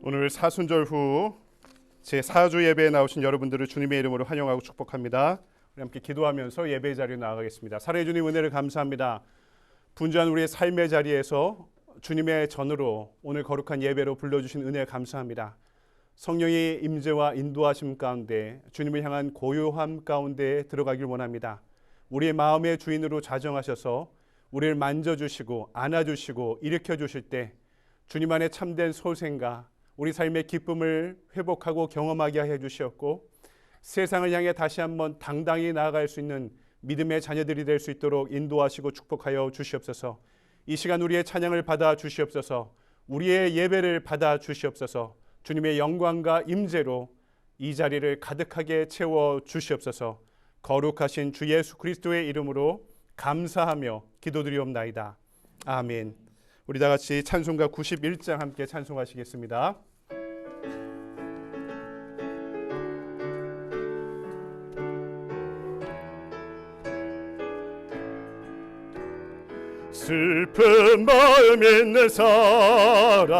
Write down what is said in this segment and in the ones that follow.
오늘 사순절 후 제4주 예배에 나오신 여러분들을 주님의 이름으로 환영하고 축복합니다. 우리 함께 기도하면서 예배 자리로 나아가겠습니다. 살아의 주님 은혜를 감사합니다. 분주한 우리의 삶의 자리에서 주님의 전으로 오늘 거룩한 예배로 불러주신 은혜 감사합니다. 성령의 임재와 인도하심 가운데 주님을 향한 고요함 가운데 들어가길 원합니다. 우리의 마음의 주인으로 자정하셔서 우리를 만져주시고 안아주시고 일으켜주실 때 주님 안에 참된 소생과 우리 삶의 기쁨을 회복하고 경험하게 해주셨고 세상을 향해 다시 한번 당당히 나아갈 수 있는 믿음의 자녀들이 될 수 있도록 인도하시고 축복하여 주시옵소서. 이 시간 우리의 찬양을 받아 주시옵소서. 우리의 예배를 받아 주시옵소서. 주님의 영광과 임재로 이 자리를 가득하게 채워 주시옵소서. 거룩하신 주 예수 그리스도의 이름으로 감사하며 기도드리옵나이다. 아멘. 우리 다 같이 찬송가 91장 함께 찬송하시겠습니다. 슬픈 마음 있는 사람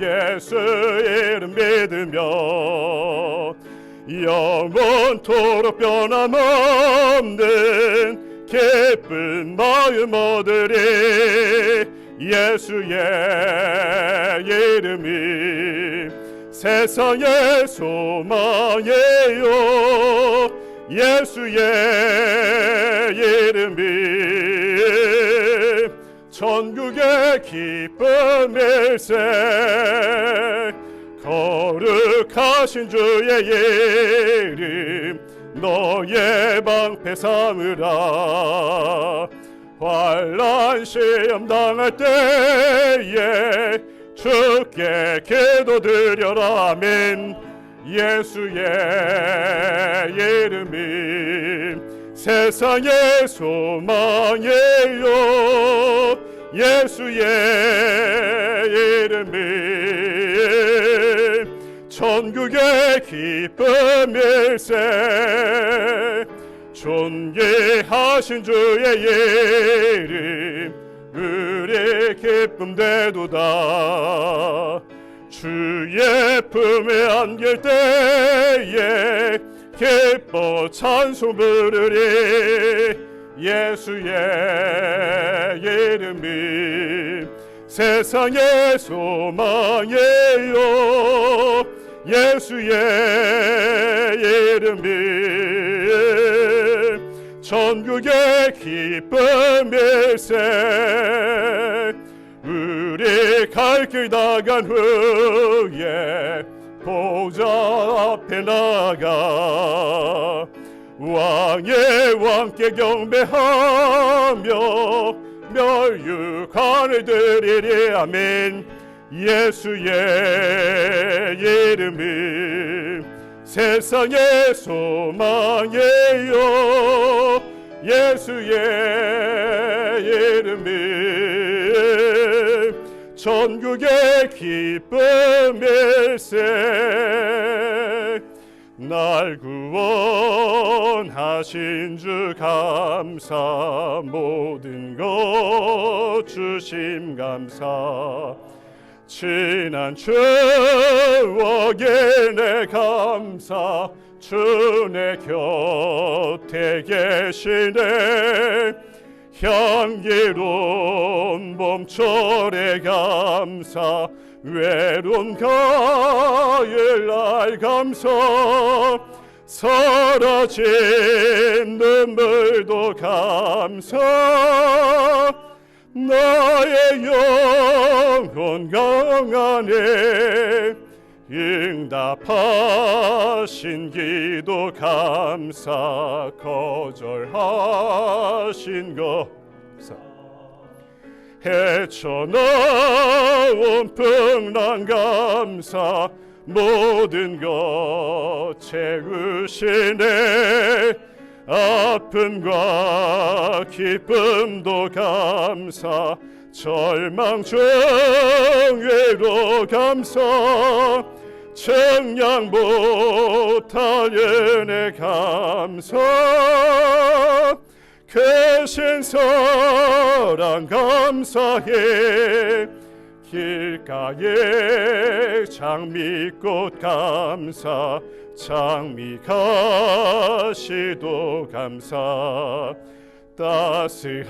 예수 이름 믿으며 영원토록 변함없는 기쁜 마음 얻으리. 예수의 이름이 세상의 소망이요 예수의 이름이 천국의 기쁨일세. 거룩하신 주의 이름 너의 방패 삼으라. 환난 시험 당할 때에 주께 기도드려라. 아멘. 예수의 이름이 세상의 소망이요 예수의 이름이 천국의 기쁨일세. 존귀하신 주의 이름 우리 기쁨 되도다. 주의 품에 안길 때에 기뻐 찬송 부르리. 예수의 이름이 세상의 소망이요 예수의 이름이 천국의 기쁨일세. 우리 갈 길 나간 후에 보좌 앞에 나가 왕의 왕께 경배하며 멸육관을 드리리. 아멘. 예수의 이름이 세상의 소망이요 예수의 이름이 천국의 기쁨일세. 날 구원하신 주 감사. 모든 것 주심 감사. 지난 추억에 내 감사. 주 내 곁에 계시네. 향기로운 봄철에 감사. 외로운 가을 날 감사. 사라진 눈물도 감사. 나의 영혼 강하네. 응답하신 기도 감사. 거절하신 감사. 헤쳐나온 풍랑 감사. 모든 것 채우시네. 아픔과 기쁨도 감사. 절망 중에도 감사. 청량 못할 은혜 감사. 크신 사랑 감사해. 길가에 장미꽃 감사 장미가시도 감사 따스한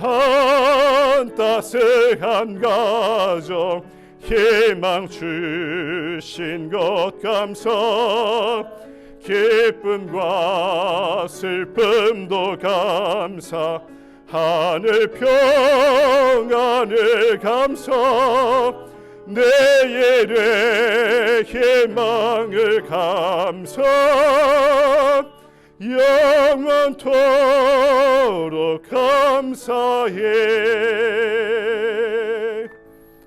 가정 희망 주신 것 감사 기쁨과 슬픔도 감사 하늘 평안을 감사 내일의 희망을 감사 영원토록 감사해.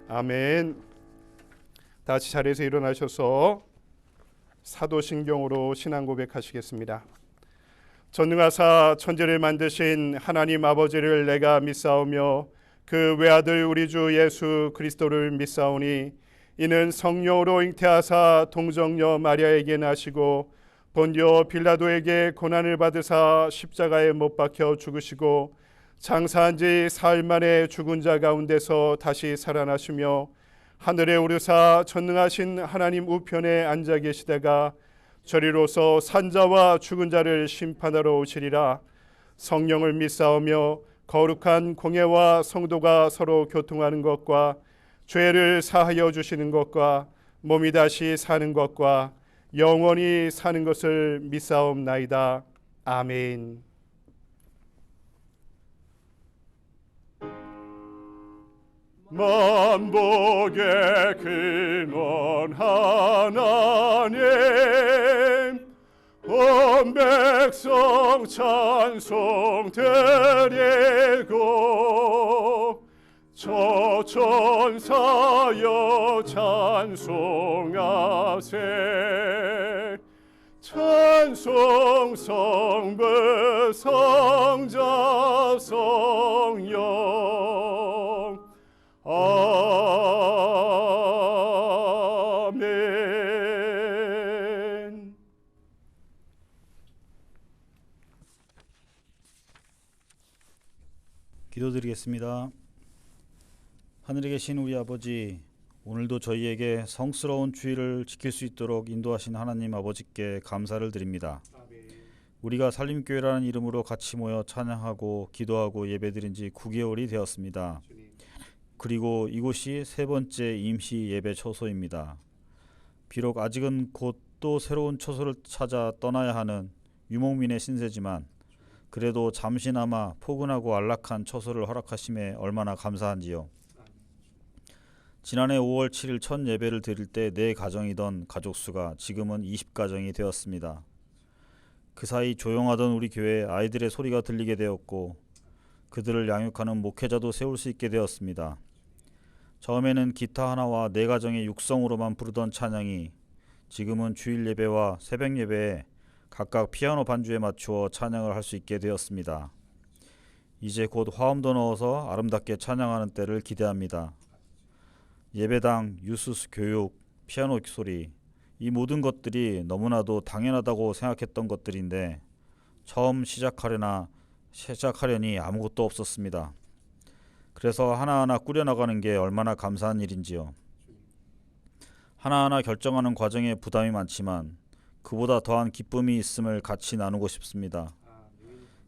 아멘. 다 같이 자리에서 일어나셔서 사도신경으로 신앙 고백하시겠습니다. 전능하사 천지를 만드신 하나님 아버지를 내가 믿사오며 그 외아들 우리 주 예수 그리스도를 믿사오니 이는 성령으로 잉태하사 동정녀 마리아에게 나시고 본디오 빌라도에게 고난을 받으사 십자가에 못 박혀 죽으시고 장사한 지 사흘 만에 죽은 자 가운데서 다시 살아나시며 하늘에 오르사 전능하신 하나님 우편에 앉아 계시다가 저리로서 산자와 죽은 자를 심판하러 오시리라. 성령을 믿사오며 거룩한 공예와 성도가 서로 교통하는 것과 죄를 사하여 주시는 것과 몸이 다시 사는 것과 영원히 사는 것을 믿사옵나이다. 아멘. 만복의 근원 하나님 온 백성 찬송 드리고 저 천사여 찬송하세 찬송 성부 성자 성령 아멘. 기도드리겠습니다. 하늘에 계신 우리 아버지, 오늘도 저희에게 성스러운 주일을 지킬 수 있도록 인도하신 하나님 아버지께 감사를 드립니다. 우리가 살림교회라는 이름으로 같이 모여 찬양하고 기도하고 예배드린 지 9개월이 되었습니다. 그리고 이곳이 세 번째 임시 예배 처소입니다. 비록 아직은 곧 또 새로운 처소를 찾아 떠나야 하는 유목민의 신세지만 그래도 잠시나마 포근하고 안락한 처소를 허락하심에 얼마나 감사한지요. 지난해 5월 7일 첫 예배를 드릴 때 4가정이던 가족수가 지금은 20가정이 되었습니다. 그 사이 조용하던 우리 교회에 아이들의 소리가 들리게 되었고 그들을 양육하는 목회자도 세울 수 있게 되었습니다. 처음에는 기타 하나와 4가정의 육성으로만 부르던 찬양이 지금은 주일 예배와 새벽 예배에 각각 피아노 반주에 맞추어 찬양을 할 수 있게 되었습니다. 이제 곧 화음도 넣어서 아름답게 찬양하는 때를 기대합니다. 예배당, 유스 교육, 피아노 소리, 이 모든 것들이 너무나도 당연하다고 생각했던 것들인데 처음 시작하려니 아무것도 없었습니다. 그래서 하나하나 꾸려나가는 게 얼마나 감사한 일인지요. 하나하나 결정하는 과정에 부담이 많지만 그보다 더한 기쁨이 있음을 같이 나누고 싶습니다.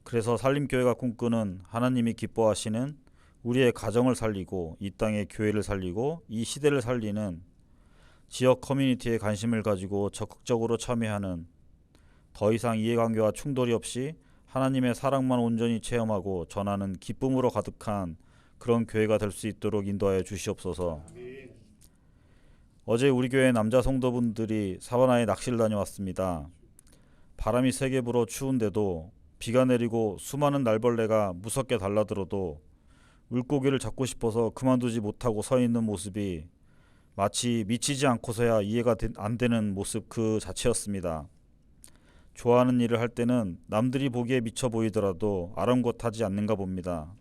그래서 살림교회가 꿈꾸는 하나님이 기뻐하시는 우리의 가정을 살리고 이 땅의 교회를 살리고 이 시대를 살리는 지역 커뮤니티에 관심을 가지고 적극적으로 참여하는 더 이상 이해관계와 충돌이 없이 하나님의 사랑만 온전히 체험하고 전하는 기쁨으로 가득한 그런 교회가 될 수 있도록 인도하여 주시옵소서. 어제 우리 교회 남자 성도분들이 사바나에 낚시를 다녀왔습니다. 바람이 세게 불어 추운데도 비가 내리고 수많은 날벌레가 무섭게 달라들어도 물고기를 잡고 싶어서 그만두지 못하고 서 있는 모습이 마치 미치지 않고서야 이해가 안 되는 모습 그 자체였습니다. 좋아하는 일을 할 때는 남들이 보기에 미쳐 보이더라도 아랑곳하지 않는가 봅니다.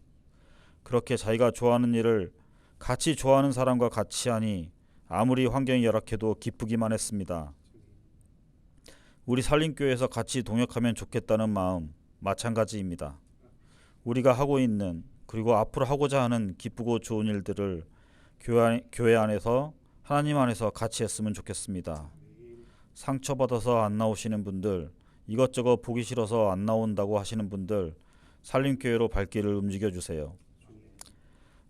그렇게 자기가 좋아하는 일을 같이 좋아하는 사람과 같이 하니 아무리 환경이 열악해도 기쁘기만 했습니다. 우리 살림교회에서 같이 동역하면 좋겠다는 마음 마찬가지입니다. 우리가 하고 있는 그리고 앞으로 하고자 하는 기쁘고 좋은 일들을 교회 안에서 하나님 안에서 같이 했으면 좋겠습니다. 상처받아서 안 나오시는 분들, 이것저것 보기 싫어서 안 나온다고 하시는 분들, 살림교회로 발길을 움직여 주세요.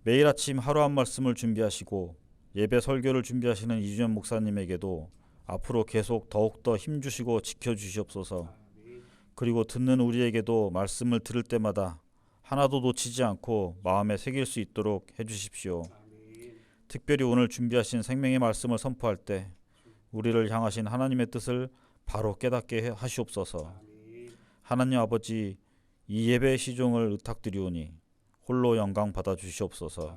매일 아침 하루 한 말씀을 준비하시고 예배 설교를 준비하시는 이준현 목사님에게도 앞으로 계속 더욱더 힘주시고 지켜주시옵소서. 그리고 듣는 우리에게도 말씀을 들을 때마다 하나도 놓치지 않고 마음에 새길 수 있도록 해주십시오. 특별히 오늘 준비하신 생명의 말씀을 선포할 때 우리를 향하신 하나님의 뜻을 바로 깨닫게 하시옵소서. 하나님 아버지, 이 예배의 시종을 의탁드리오니 홀로 영광 받아 주시옵소서.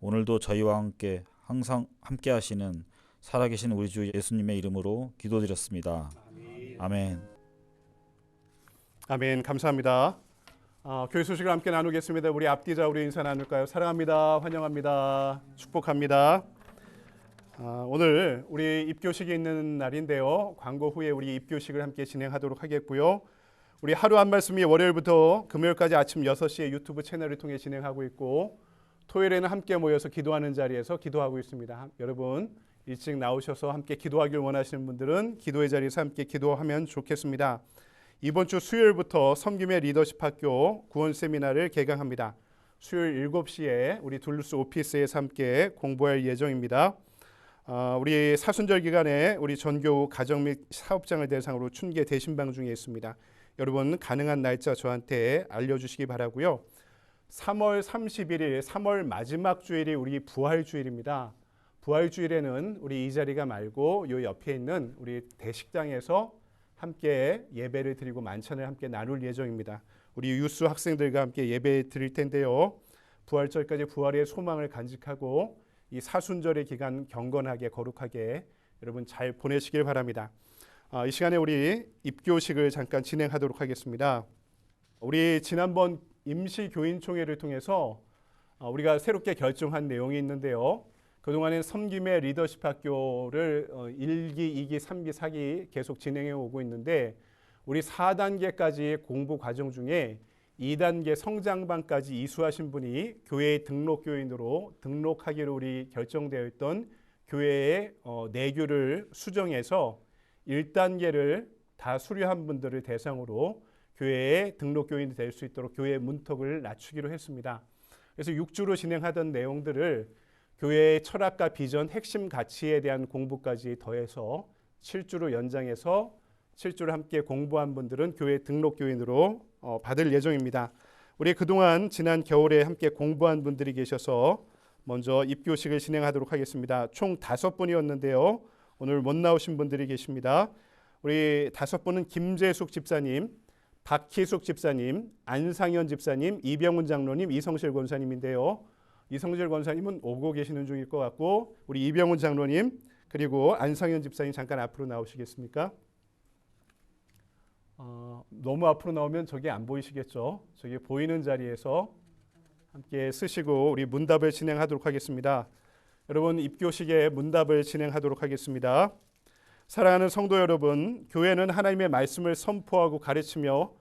오늘도 저희와 함께 항상 함께 하시는 살아계신 우리 주 예수님의 이름으로 기도드렸습니다. 아멘. 아멘. 감사합니다. 교회 소식을 함께 나누겠습니다. 우리 앞뒤자 우리 인사 나눌까요? 사랑합니다. 환영합니다. 축복합니다. 오늘 우리 입교식이 있는 날인데요. 광고 후에 우리 입교식을 함께 진행하도록 하겠고요. 우리 하루 한 말씀이 월요일부터 금요일까지 아침 6시에 유튜브 채널을 통해 진행하고 있고 토요일에는 함께 모여서 기도하는 자리에서 기도하고 있습니다. 여러분 일찍 나오셔서 함께 기도하길 원하시는 분들은 기도의 자리에서 함께 기도하면 좋겠습니다. 이번 주 수요일부터 섬김의 리더십 학교 구원 세미나를 개강합니다. 수요일 7시에 우리 둘루스 오피스에서 함께 공부할 예정입니다. 우리 사순절 기간에 우리 전교 가정 및 사업장을 대상으로 춘계 대신방 중에 있습니다. 여러분 가능한 날짜 저한테 알려주시기 바라고요. 3월 31일 3월 마지막 주일이 우리 부활주일입니다. 부활주일에는 우리 이 자리가 말고 요 옆에 있는 우리 대식장에서 함께 예배를 드리고 만찬을 함께 나눌 예정입니다. 우리 유스 학생들과 함께 예배 드릴 텐데요. 부활절까지 부활의 소망을 간직하고 이 사순절의 기간 경건하게 거룩하게 여러분 잘 보내시길 바랍니다. 이 시간에 우리 입교식을 잠깐 진행하도록 하겠습니다. 우리 지난번 임시교인총회를 통해서 우리가 새롭게 결정한 내용이 있는데요. 그동안엔 섬김의 리더십 학교를 1기, 2기, 3기, 4기 계속 진행해 오고 있는데 우리 4단계까지 공부 과정 중에 2단계 성장반까지 이수하신 분이 교회의 등록교인으로 등록하기로 우리 결정되어 있던 교회의 내규를 수정해서 1단계를 다 수료한 분들을 대상으로 교회의 등록교인이 될 수 있도록 교회의 문턱을 낮추기로 했습니다. 그래서 6주로 진행하던 내용들을 교회의 철학과 비전, 핵심 가치에 대한 공부까지 더해서 7주로 연장해서 7주를 함께 공부한 분들은 교회 등록교인으로 받을 예정입니다. 우리 그동안 지난 겨울에 함께 공부한 분들이 계셔서 먼저 입교식을 진행하도록 하겠습니다. 총 5분이었는데요. 오늘 못 나오신 분들이 계십니다. 우리 5분은 김재숙 집사님, 박희숙 집사님, 안상현 집사님, 이병훈 장로님, 이성실 권사님인데요. 이성실 권사님은 오고 계시는 중일 것 같고 우리 이병훈 장로님 그리고 안상현 집사님 잠깐 앞으로 나오시겠습니까? 너무 앞으로 나오면 저기 안 보이시겠죠? 저기 보이는 자리에서 함께 쓰시고 우리 문답을 진행하도록 하겠습니다. 여러분 입교식의 문답을 진행하도록 하겠습니다. 사랑하는 성도 여러분, 교회는 하나님의 말씀을 선포하고 가르치며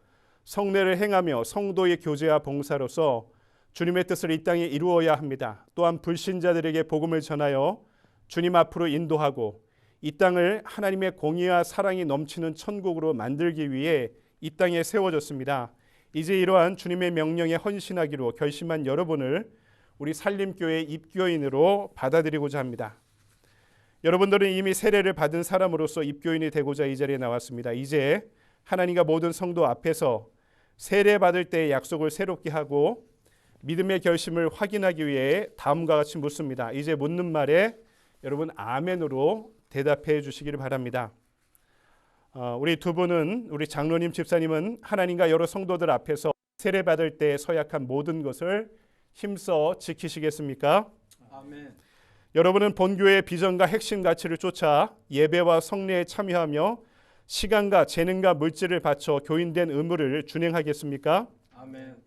성례를 행하며 성도의 교제와 봉사로서 주님의 뜻을 이 땅에 이루어야 합니다. 또한 불신자들에게 복음을 전하여 주님 앞으로 인도하고 이 땅을 하나님의 공의와 사랑이 넘치는 천국으로 만들기 위해 이 땅에 세워졌습니다. 이제 이러한 주님의 명령에 헌신하기로 결심한 여러분을 우리 산림교회 입교인으로 받아들이고자 합니다. 여러분들은 이미 세례를 받은 사람으로서 입교인이 되고자 이 자리에 나왔습니다. 이제 하나님과 모든 성도 앞에서 세례 받을 때의 약속을 새롭게 하고 믿음의 결심을 확인하기 위해 다음과 같이 묻습니다. 이제 묻는 말에 여러분 아멘으로 대답해 주시기를 바랍니다. 우리 두 분은 우리 장로님 집사님은 하나님과 여러 성도들 앞에서 세례 받을 때 서약한 모든 것을 힘써 지키시겠습니까? 아멘. 여러분은 본교회의 비전과 핵심 가치를 쫓아 예배와 성례에 참여하며 시간과 재능과 물질을 바쳐 교인된 의무를 준행하겠습니까? 아멘.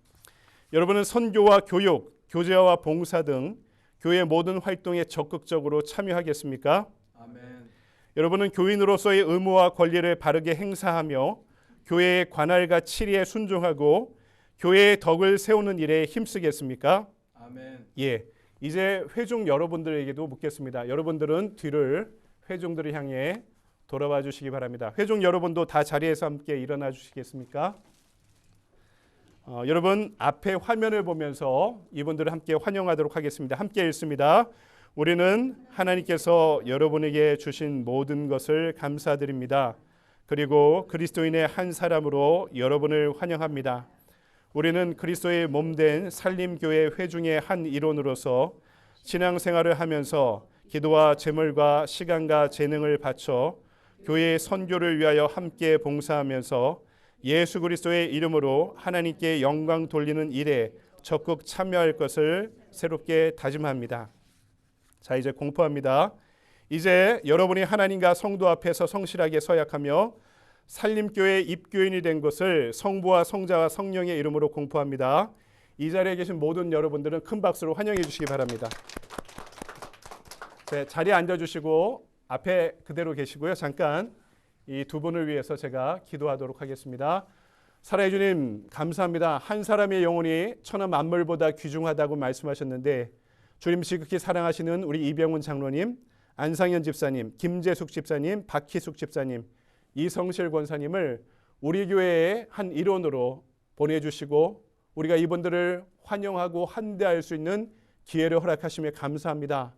여러분은 선교와 교육, 교제와 봉사 등 교회 모든 활동에 적극적으로 참여하겠습니까? 아멘. 여러분은 교인으로서의 의무와 권리를 바르게 행사하며 교회의 관할과 치리에 순종하고 교회의 덕을 세우는 일에 힘쓰겠습니까? 아멘. 예, 이제 회중 여러분들에게도 묻겠습니다. 여러분들은 뒤를 회중들을 향해 돌아봐 주시기 바랍니다. 회중 여러분도 다 자리에서 함께 일어나 주시겠습니까? 여러분 앞에 화면을 보면서 이분들을 함께 환영하도록 하겠습니다. 함께 읽습니다. 우리는 하나님께서 여러분에게 주신 모든 것을 감사드립니다. 그리고 그리스도인의 한 사람으로 여러분을 환영합니다. 우리는 그리스도의 몸된 살림교회 회중의 한 일원으로서 신앙생활을 하면서 기도와 제물과 시간과 재능을 바쳐 교회의 선교를 위하여 함께 봉사하면서 예수 그리스도의 이름으로 하나님께 영광 돌리는 일에 적극 참여할 것을 새롭게 다짐합니다. 자, 이제 공포합니다. 이제 여러분이 하나님과 성도 앞에서 성실하게 서약하며 살림교회 입교인이 된 것을 성부와 성자와 성령의 이름으로 공포합니다. 이 자리에 계신 모든 여러분들은 큰 박수로 환영해 주시기 바랍니다. 네, 자리에 앉아주시고 앞에 그대로 계시고요. 잠깐 이 두 분을 위해서 제가 기도하도록 하겠습니다. 살아의 주님 감사합니다. 한 사람의 영혼이 천하 만물보다 귀중하다고 말씀하셨는데 주님 지극히 사랑하시는 우리 이병훈 장로님, 안상현 집사님, 김재숙 집사님, 박희숙 집사님, 이성실 권사님을 우리 교회의 한 일원으로 보내주시고 우리가 이분들을 환영하고 환대할 수 있는 기회를 허락하심에 감사합니다.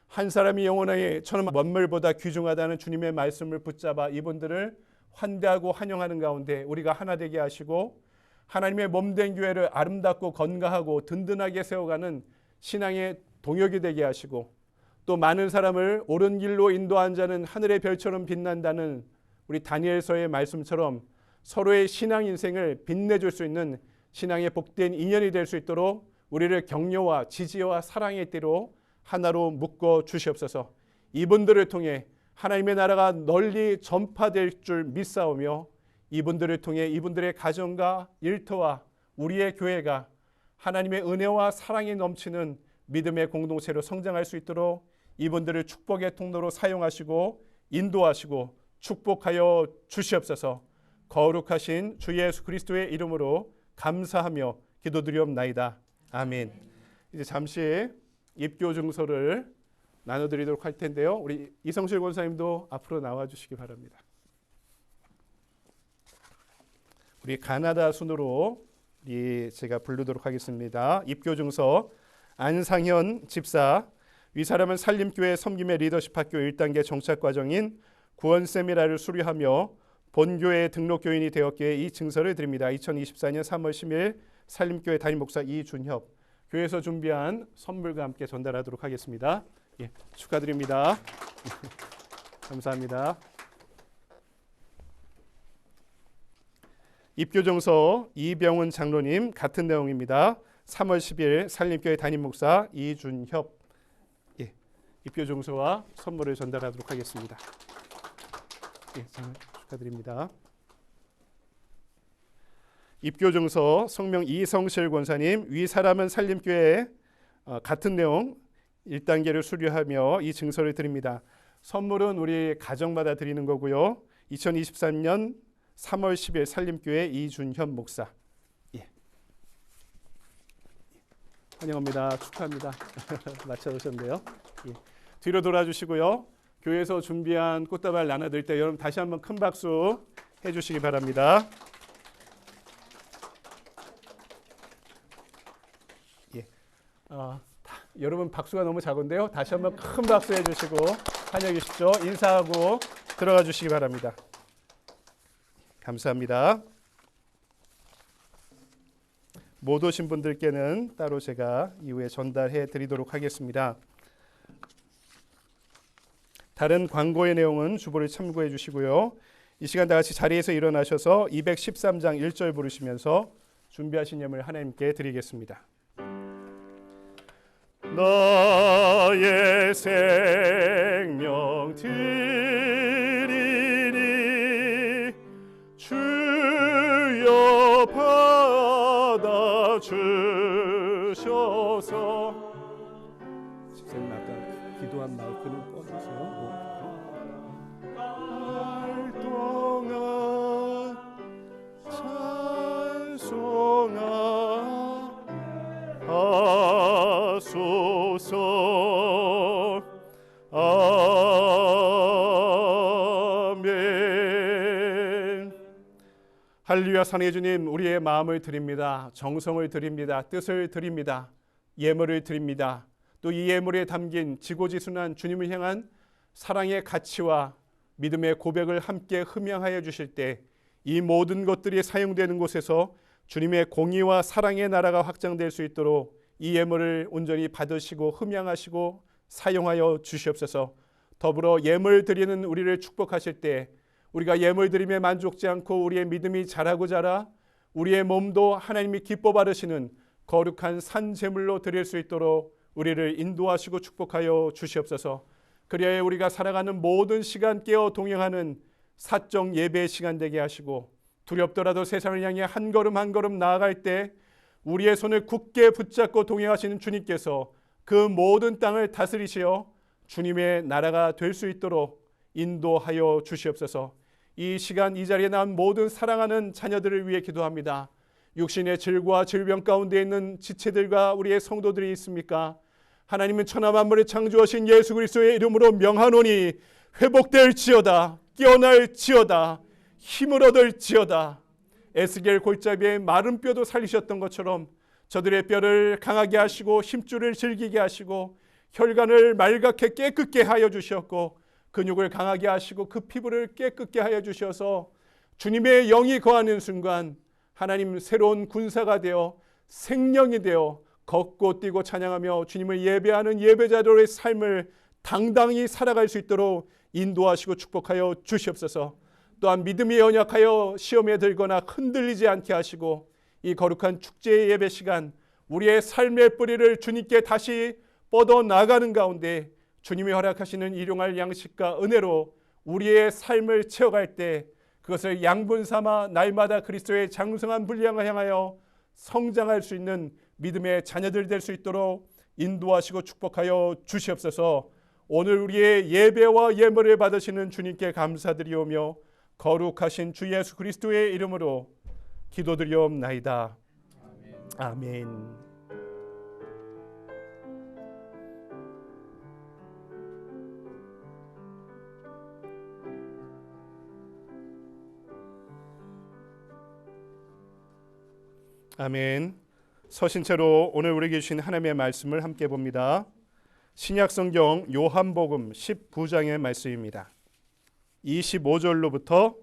한 사람이 영원히 천하 만물보다 귀중하다는 주님의 말씀을 붙잡아 이분들을 환대하고 환영하는 가운데 우리가 하나 되게 하시고 하나님의 몸된 교회를 아름답고 건강하고 든든하게 세워가는 신앙의 동역이 되게 하시고 또 많은 사람을 옳은 길로 인도한 자는 하늘의 별처럼 빛난다는 우리 다니엘서의 말씀처럼 서로의 신앙 인생을 빛내줄 수 있는 신앙의 복된 인연이 될 수 있도록 우리를 격려와 지지와 사랑의 띠로 하나로 묶어 주시옵소서. 이분들을 통해 하나님의 나라가 널리 전파될 줄 믿사오며 이분들을 통해 이분들의 가정과 일터와 우리의 교회가 하나님의 은혜와 사랑이 넘치는 믿음의 공동체로 성장할 수 있도록 이분들을 축복의 통로로 사용하시고 인도하시고 축복하여 주시옵소서. 거룩하신 주 예수 그리스도의 이름으로 감사하며 기도드리옵나이다. 아멘. 이제 잠시 입교 증서를 나눠드리도록 할 텐데요. 우리 이성실 권사님도 앞으로 나와주시기 바랍니다. 우리 가나다 순으로 제가 부르도록 하겠습니다. 입교 증서 안상현 집사, 위 사람은 살림교회 섬김의 리더십 학교 1단계 정착 과정인 구원 세미나를 수료하며 본교회 등록교인이 되었기에 이 증서를 드립니다. 2024년 3월 10일 살림교회 담임 목사 이준협, 교회에서 준비한 선물과 함께 전달하도록 하겠습니다. 예, 축하드립니다. 감사합니다. 입교정서 이병훈 장로님 같은 내용입니다. 3월 10일 살림교회 담임 목사 이준협, 예, 입교정서와 선물을 전달하도록 하겠습니다. 예, 축하드립니다. 입교증서 성명 이성실 권사님, 위 사람은 살림교회 같은 내용 1단계를 수료하며 이 증서를 드립니다. 선물은 우리 가정마다 드리는 거고요. 2023년 3월 10일 살림교회 이준현 목사, 예, 환영합니다. 축하합니다. 맞춰오셨는데요. 예. 뒤로 돌아주시고요. 교회에서 준비한 꽃다발 나눠드릴 때 여러분 다시 한번 큰 박수 해주시기 바랍니다. 예, 여러분 박수가 너무 작은데요. 다시 한번 큰 박수 해주시고 환영해 주십시오. 인사하고 들어가 주시기 바랍니다. 감사합니다. 못 오신 분들께는 따로 제가 이후에 전달해 드리도록 하겠습니다. 다른 광고의 내용은 주보를 참고해 주시고요. 이 시간 다 같이 자리에서 일어나셔서 213장 1절 부르시면서 준비하신 예물 하나님께 드리겠습니다. 나의 생명 드리니 주여 받아 주셔서. 집사님 아까 기도한 마이크는 꺼주세요. 동안 찬송하소서. 주옵소서. 아멘. 할렐루야. 사랑의 주님, 우리의 마음을 드립니다. 정성을 드립니다. 뜻을 드립니다. 예물을 드립니다. 또 이 예물에 담긴 지고지순한 주님을 향한 사랑의 가치와 믿음의 고백을 함께 흠양하여 주실 때 이 모든 것들이 사용되는 곳에서 주님의 공의와 사랑의 나라가 확장될 수 있도록 이 예물을 온전히 받으시고 흠양하시고 사용하여 주시옵소서. 더불어 예물 드리는 우리를 축복하실 때 우리가 예물 드림에 만족지 않고 우리의 믿음이 자라고 자라 우리의 몸도 하나님이 기뻐 받으시는 거룩한 산 제물로 드릴 수 있도록 우리를 인도하시고 축복하여 주시옵소서. 그리하여 우리가 살아가는 모든 시간 깨어 동행하는 사적 예배의 시간 되게 하시고 두렵더라도 세상을 향해 한 걸음 한 걸음 나아갈 때 우리의 손을 굳게 붙잡고 동행하시는 주님께서 그 모든 땅을 다스리시어 주님의 나라가 될 수 있도록 인도하여 주시옵소서. 이 시간 이 자리에 나온 모든 사랑하는 자녀들을 위해 기도합니다. 육신의 질과 질병 가운데 있는 지체들과 우리의 성도들이 있습니까? 하나님은 천하 만물을 창조하신 예수 그리스도의 이름으로 명하노니 회복될지어다, 깨어날지어다, 힘을 얻을지어다. 에스겔 골짜기에 마른 뼈도 살리셨던 것처럼 저들의 뼈를 강하게 하시고 힘줄을 즐기게 하시고 혈관을 맑게 깨끗게 하여 주셨고 근육을 강하게 하시고 그 피부를 깨끗게 하여 주셔서 주님의 영이 거하는 순간 하나님 새로운 군사가 되어 생명이 되어 걷고 뛰고 찬양하며 주님을 예배하는 예배자들의 삶을 당당히 살아갈 수 있도록 인도하시고 축복하여 주시옵소서. 또한 믿음이 연약하여 시험에 들거나 흔들리지 않게 하시고 이 거룩한 축제의 예배 시간 우리의 삶의 뿌리를 주님께 다시 뻗어나가는 가운데 주님이 허락하시는 일용할 양식과 은혜로 우리의 삶을 채워갈 때 그것을 양분 삼아 날마다 그리스도의 장성한 분량을 향하여 성장할 수 있는 믿음의 자녀들 될 수 있도록 인도하시고 축복하여 주시옵소서. 오늘 우리의 예배와 예물을 받으시는 주님께 감사드리오며 거룩하신 주 예수 그리스도의 이름으로 기도드리옵나이다. 아멘. 아멘. 서신 채로 오늘 우리에게 주신 하나님의 말씀을 함께 봅니다. 신약성경 요한복음 19장의 말씀입니다. 25절로부터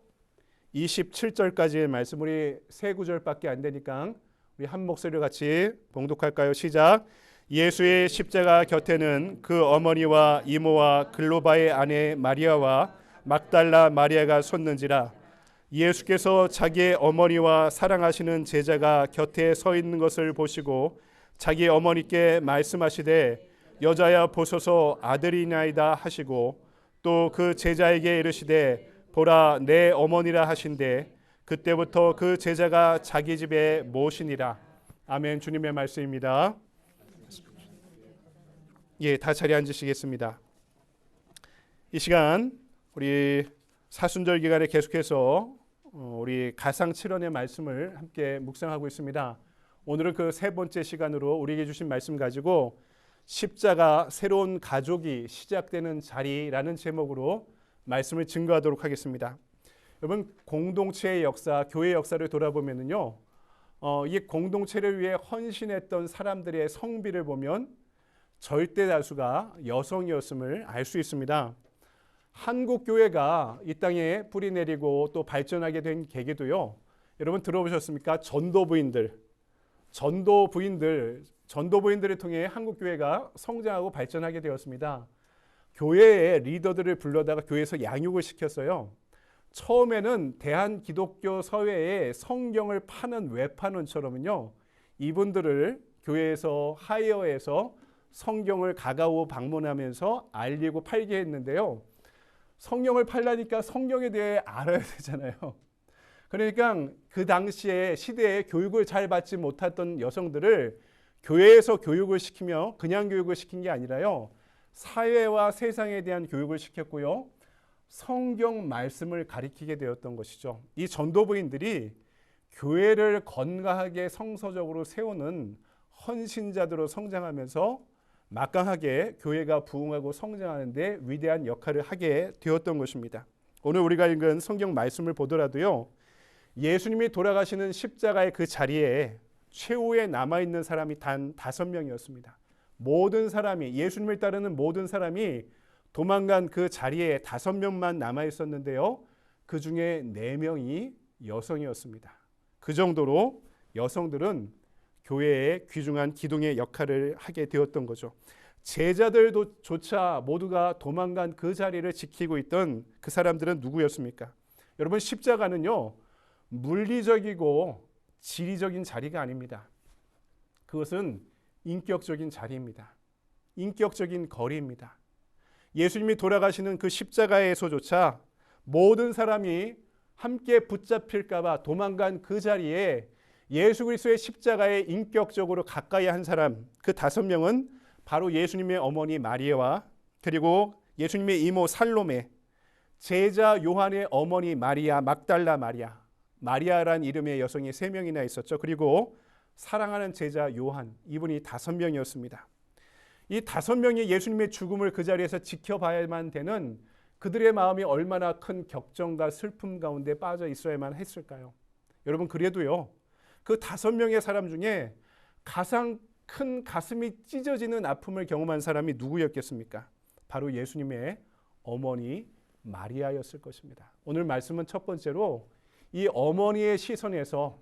27절까지의 말씀, 우리 세 구절밖에 안 되니까 우리 한 목소리로 같이 봉독할까요? 시작. 예수의 십자가 곁에는 그 어머니와 이모와 글로바의 아내 마리아와 막달라 마리아가 섰는지라. 예수께서 자기의 어머니와 사랑하시는 제자가 곁에 서 있는 것을 보시고 자기 어머니께 말씀하시되 여자야 보소서 아들이나이다 하시고 또 그 제자에게 이르시되 보라 내 어머니라 하신대 그때부터 그 제자가 자기 집에 모시니라. 아멘. 주님의 말씀입니다. 예, 다 자리에 앉으시겠습니다. 이 시간 우리 사순절 기간에 계속해서 우리 가상 7원의 말씀을 함께 묵상하고 있습니다. 오늘은 그 세 번째 시간으로 우리에게 주신 말씀 가지고 십자가 새로운 가족이 시작되는 자리라는 제목으로 말씀을 증거하도록 하겠습니다. 여러분, 공동체의 역사, 교회의 역사를 돌아보면요, 이 공동체를 위해 헌신했던 사람들의 성비를 보면 절대 다수가 여성이었음을 알 수 있습니다. 한국 교회가 이 땅에 뿌리 내리고 또 발전하게 된 계기도요, 여러분 들어보셨습니까? 전도부인들을 통해 한국 교회가 성장하고 발전하게 되었습니다. 교회의 리더들을 불러다가 교회에서 양육을 시켰어요. 처음에는 대한기독교 서회에 성경을 파는 외판원처럼요, 이분들을 교회에서 하이어해서 성경을 가가오 방문하면서 알리고 팔게 했는데요. 성경을 팔라니까 성경에 대해 알아야 되잖아요. 그러니까 그 당시에 시대에 교육을 잘 받지 못했던 여성들을 교회에서 교육을 시키며 그냥 교육을 시킨 게 아니라요, 사회와 세상에 대한 교육을 시켰고요, 성경 말씀을 가리키게 되었던 것이죠. 이 전도부인들이 교회를 건강하게 성서적으로 세우는 헌신자들로 성장하면서 막강하게 교회가 부흥하고 성장하는 데 위대한 역할을 하게 되었던 것입니다. 오늘 우리가 읽은 성경 말씀을 보더라도요. 예수님이 돌아가시는 십자가의 그 자리에 최후에 남아있는 사람이 단 5명이었습니다. 모든 사람이, 예수님을 따르는 모든 사람이 도망간 그 자리에 5명만 남아있었는데요. 그 중에 4명이 여성이었습니다. 그 정도로 여성들은 교회의 귀중한 기둥의 역할을 하게 되었던 거죠. 제자들조차 모두가 도망간 그 자리를 지키고 있던 그 사람들은 누구였습니까? 여러분, 십자가는요, 물리적이고 지리적인 자리가 아닙니다. 그것은 인격적인 자리입니다. 인격적인 거리입니다. 예수님이 돌아가시는 그 십자가에서조차 모든 사람이 함께 붙잡힐까 봐 도망간 그 자리에 예수 그리스도의 십자가에 인격적으로 가까이 한 사람, 그 5명은 바로 예수님의 어머니 마리아와 그리고 예수님의 이모 살로메, 제자 요한의 어머니 마리아, 막달라 마리아, 마리아란 이름의 여성이 3명이나 있었죠. 그리고 사랑하는 제자 요한, 이분이 5명이었습니다. 이 5명이 예수님의 죽음을 그 자리에서 지켜봐야만 되는 그들의 마음이 얼마나 큰 격정과 슬픔 가운데 빠져 있어야만 했을까요? 여러분, 그래도요, 그 5명의 사람 중에 가장 큰 가슴이 찢어지는 아픔을 경험한 사람이 누구였겠습니까? 바로 예수님의 어머니 마리아였을 것입니다. 오늘 말씀은 첫 번째로 이 어머니의 시선에서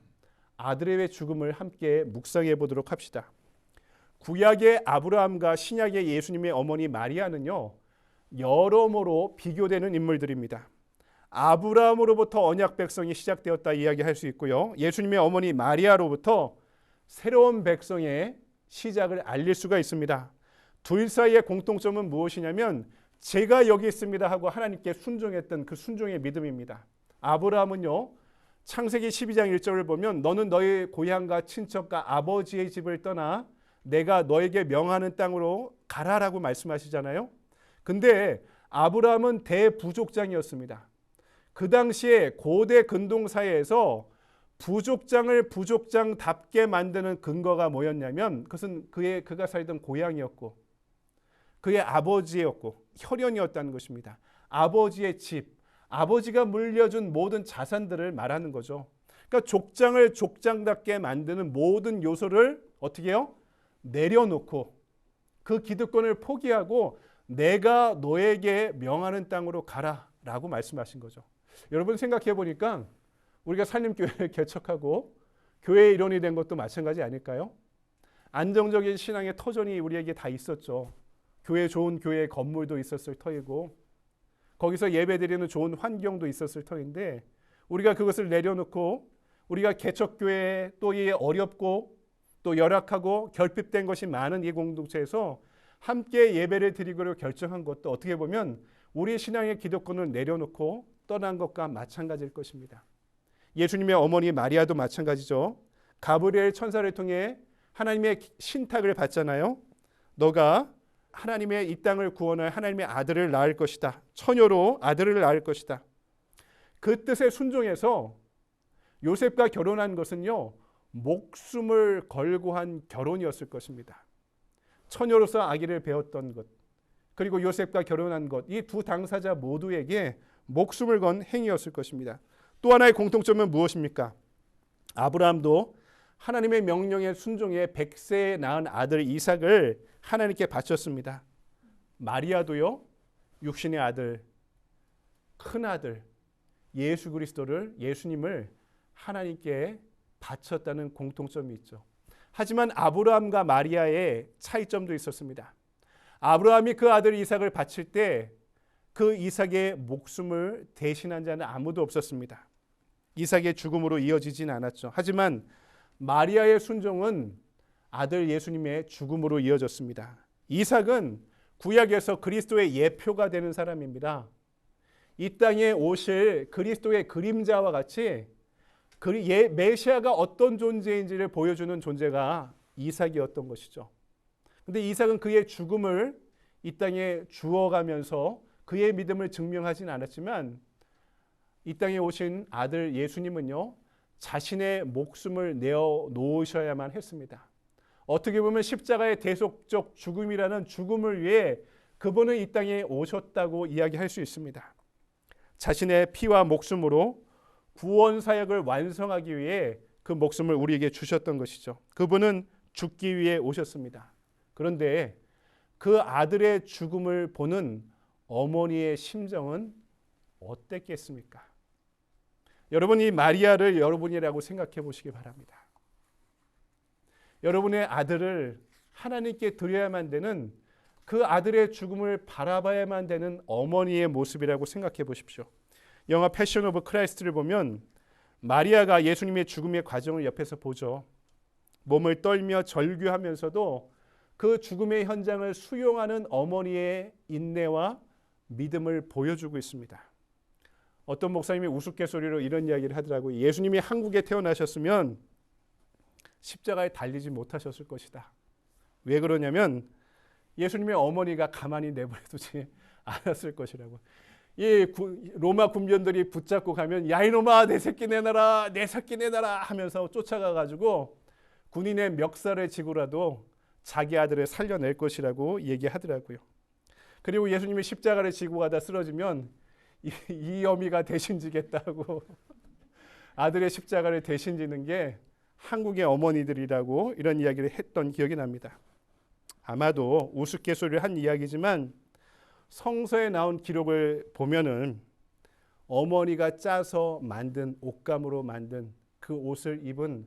아들의 죽음을 함께 묵상해 보도록 합시다. 구약의 아브라함과 신약의 예수님의 어머니 마리아는요, 여러모로 비교되는 인물들입니다. 아브라함으로부터 언약 백성이 시작되었다 이야기할 수 있고요. 예수님의 어머니 마리아로부터 새로운 백성의 시작을 알릴 수가 있습니다. 둘 사이의 공통점은 무엇이냐면 제가 여기 있습니다 하고 하나님께 순종했던 그 순종의 믿음입니다. 아브라함은요, 창세기 12장 1절을 보면 너는 너의 고향과 친척과 아버지의 집을 떠나 내가 너에게 명하는 땅으로 가라라고 말씀하시잖아요. 근데 아브라함은 대부족장이었습니다. 그 당시에 고대 근동사회에서 부족장을 부족장답게 만드는 근거가 뭐였냐면 그것은 그가 살던 고향이었고 그의 아버지였고 혈연이었다는 것입니다. 아버지의 집, 아버지가 물려준 모든 자산들을 말하는 거죠. 그러니까 족장을 족장답게 만드는 모든 요소를 어떻게 해요? 내려놓고 그 기득권을 포기하고 내가 너에게 명하는 땅으로 가라라고 말씀하신 거죠. 여러분, 생각해 보니까 우리가 산림교회를 개척하고 교회의 일원이 된 것도 마찬가지 아닐까요? 안정적인 신앙의 터전이 우리에게 다 있었죠. 좋은 교회 건물도 있었을 터이고 거기서 예배드리는 좋은 환경도 있었을 터인데 우리가 그것을 내려놓고 우리가 개척교회 또 이 어렵고 또 열악하고 결핍된 것이 많은 이 공동체에서 함께 예배를 드리기로 결정한 것도 어떻게 보면 우리 신앙의 기득권을 내려놓고 떠난 것과 마찬가지일 것입니다. 예수님의 어머니 마리아도 마찬가지죠. 가브리엘 천사를 통해 하나님의 신탁을 받잖아요. 너가 하나님의 이 땅을 구원할 하나님의 아들을 낳을 것이다. 처녀로 아들을 낳을 것이다. 그 뜻에 순종해서 요셉과 결혼한 것은요, 목숨을 걸고 한 결혼이었을 것입니다. 처녀로서 아기를 배웠던 것, 그리고 요셉과 결혼한 것, 이 두 당사자 모두에게 목숨을 건 행위였을 것입니다. 또 하나의 공통점은 무엇입니까? 아브라함도 하나님의 명령에 순종해 100세에 낳은 아들 이삭을 하나님께 바쳤습니다. 마리아도요, 육신의 아들, 큰 아들 예수 그리스도를, 예수님을 하나님께 바쳤다는 공통점이 있죠. 하지만 아브라함과 마리아의 차이점도 있었습니다. 아브라함이 그 아들 이삭을 바칠 때 그 이삭의 목숨을 대신한 자는 아무도 없었습니다. 이삭의 죽음으로 이어지진 않았죠. 하지만 마리아의 순종은 아들 예수님의 죽음으로 이어졌습니다. 이삭은 구약에서 그리스도의 예표가 되는 사람입니다. 이 땅에 오실 그리스도의 그림자와 같이 메시아가 어떤 존재인지를 보여주는 존재가 이삭이었던 것이죠. 그런데 이삭은 그의 죽음을 이 땅에 주어가면서 그의 믿음을 증명하진 않았지만 이 땅에 오신 아들 예수님은요, 자신의 목숨을 내어 놓으셔야만 했습니다. 어떻게 보면 십자가의 대속적 죽음이라는 죽음을 위해 그분은 이 땅에 오셨다고 이야기할 수 있습니다. 자신의 피와 목숨으로 구원 사역을 완성하기 위해 그 목숨을 우리에게 주셨던 것이죠. 그분은 죽기 위해 오셨습니다. 그런데 그 아들의 죽음을 보는 어머니의 심정은 어땠겠습니까? 여러분, 이 마리아를 여러분이라고 생각해 보시기 바랍니다. 여러분의 아들을 하나님께 드려야만 되는, 그 아들의 죽음을 바라봐야만 되는 어머니의 모습이라고 생각해 보십시오. 영화 패션 오브 크라이스트를 보면 마리아가 예수님의 죽음의 과정을 옆에서 보죠. 몸을 떨며 절규하면서도 그 죽음의 현장을 수용하는 어머니의 인내와 믿음을 보여주고 있습니다. 어떤 목사님이 우스갯소리로 이런 이야기를 하더라고요. 예수님이 한국에 태어나셨으면 십자가에 달리지 못하셨을 것이다. 왜 그러냐면 예수님의 어머니가 가만히 내버려두지 않았을 것이라고. 이 로마 군병들이 붙잡고 가면 야 이놈아 내 새끼 내놔라 내 새끼 내놔라 하면서 쫓아가 가지고 군인의 멱살을 지고라도 자기 아들을 살려낼 것이라고 얘기하더라고요. 그리고 예수님이 십자가를 지고 가다 쓰러지면 이 어미가 대신 지겠다고 아들의 십자가를 대신 지는 게 한국의 어머니들이라고 이런 이야기를 했던 기억이 납니다. 아마도 우스갯소리를 한 이야기지만 성서에 나온 기록을 보면은 어머니가 짜서 만든 옷감으로 만든 그 옷을 입은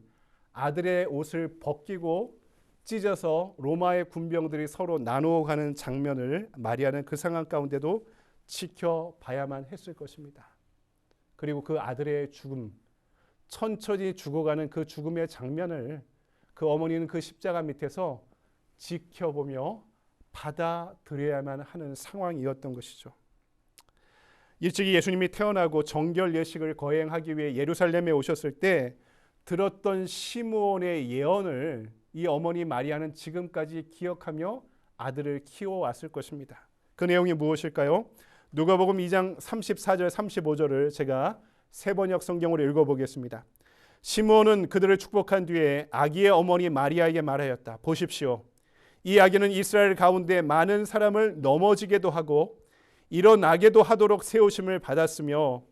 아들의 옷을 벗기고 찢어서 로마의 군병들이 서로 나누어 가는 장면을 마리아는 그 상황 가운데도 지켜봐야만 했을 것입니다. 그리고 그 아들의 죽음, 천천히 죽어가는 그 죽음의 장면을 그 어머니는 그 십자가 밑에서 지켜보며 받아들여야만 하는 상황이었던 것이죠. 일찍이 예수님이 태어나고 정결 예식을 거행하기 위해 예루살렘에 오셨을 때 들었던 시므온의 예언을 이 어머니 마리아는 지금까지 기억하며 아들을 키워왔을 것입니다. 그 내용이 무엇일까요? 누가복음 2장 34절 35절을 제가 세번역 성경으로 읽어보겠습니다. 시므온은 그들을 축복한 뒤에 아기의 어머니 마리아에게 말하였다. 보십시오. 이 아기는 이스라엘 가운데 많은 사람을 넘어지게도 하고 일어나게도 하도록 세우심을 받았으며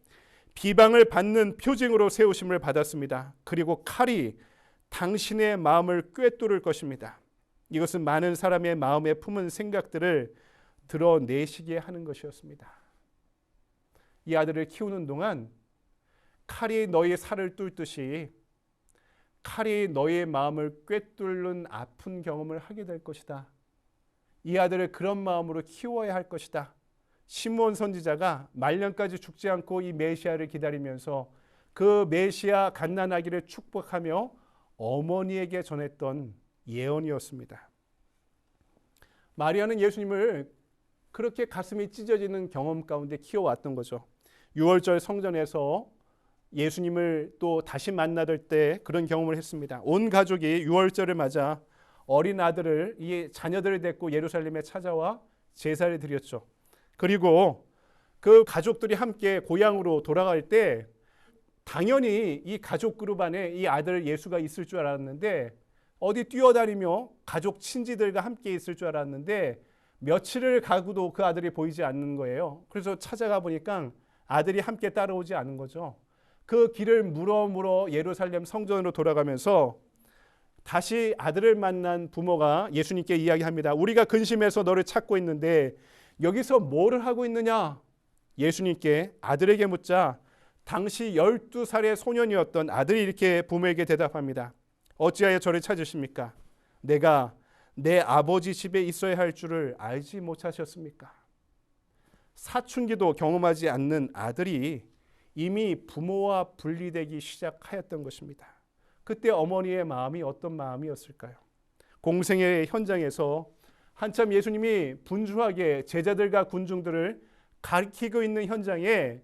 비방을 받는 표징으로 세우심을 받았습니다. 그리고 칼이 당신의 마음을 꿰뚫을 것입니다. 이것은 많은 사람의 마음에 품은 생각들을 드러내시게 하는 것이었습니다. 이 아들을 키우는 동안 칼이 너의 살을 뚫듯이 칼이 너의 마음을 꿰뚫는 아픈 경험을 하게 될 것이다. 이 아들을 그런 마음으로 키워야 할 것이다. 시므온 선지자가 말년까지 죽지 않고 이 메시아를 기다리면서 그 메시아 갓난아기를 축복하며 어머니에게 전했던 예언이었습니다. 마리아는 예수님을 그렇게 가슴이 찢어지는 경험 가운데 키워왔던 거죠. 6월절 성전에서 예수님을 또 다시 만나들 때 그런 경험을 했습니다. 온 가족이 6월절을 맞아 어린 아들을, 이 자녀들을 데리고 예루살렘에 찾아와 제사를 드렸죠. 그리고 그 가족들이 함께 고향으로 돌아갈 때 당연히 이 가족 그룹 안에 이 아들 예수가 있을 줄 알았는데 어디 뛰어다니며 가족 친지들과 함께 있을 줄 알았는데 며칠을 가고도 그 아들이 보이지 않는 거예요. 그래서 찾아가 보니까 아들이 함께 따라오지 않은 거죠. 그 길을 물어 예루살렘 성전으로 돌아가면서 다시 아들을 만난 부모가 예수님께 이야기합니다. 우리가 근심해서 너를 찾고 있는데 여기서 뭐를 하고 있느냐? 예수님께 아들에게 묻자 당시 12살의 소년이었던 아들이 이렇게 부모에게 대답합니다. 어찌하여 저를 찾으십니까? 내가 내 아버지 집에 있어야 할 줄을 알지 못하셨습니까? 사춘기도 경험하지 않는 아들이 이미 부모와 분리되기 시작하였던 것입니다. 그때 어머니의 마음이 어떤 마음이었을까요? 공생의 현장에서 한참 예수님이 분주하게 제자들과 군중들을 가리키고 있는 현장에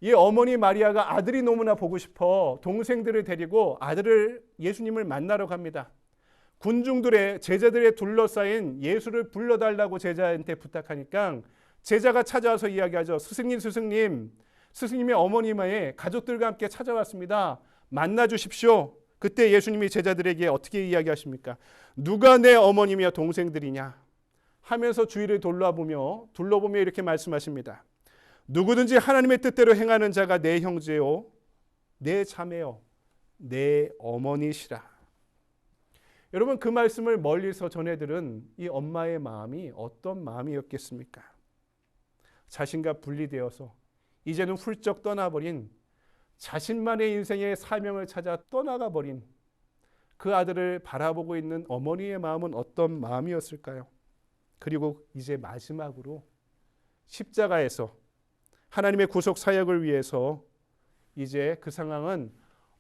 이 어머니 마리아가 아들이 너무나 보고 싶어 동생들을 데리고 아들을 예수님을 만나러 갑니다. 군중들의 제자들의 둘러싸인 예수를 불러달라고 제자한테 부탁하니까 제자가 찾아와서 이야기하죠. 스승님의 어머님의 가족들과 함께 찾아왔습니다. 만나 주십시오. 그때 예수님이 제자들에게 어떻게 이야기하십니까? 누가 내 어머니며 동생들이냐 하면서 주위를 둘러보며 이렇게 말씀하십니다. 누구든지 하나님의 뜻대로 행하는 자가 내 형제요, 내 자매요, 내 어머니시라. 여러분, 그 말씀을 멀리서 전해들은 이 엄마의 마음이 어떤 마음이었겠습니까? 자신과 분리되어서 이제는 훌쩍 떠나버린, 자신만의 인생의 사명을 찾아 떠나가 버린 그 아들을 바라보고 있는 어머니의 마음은 어떤 마음이었을까요? 그리고 이제 마지막으로 십자가에서 하나님의 구속 사역을 위해서 이제 그 상황은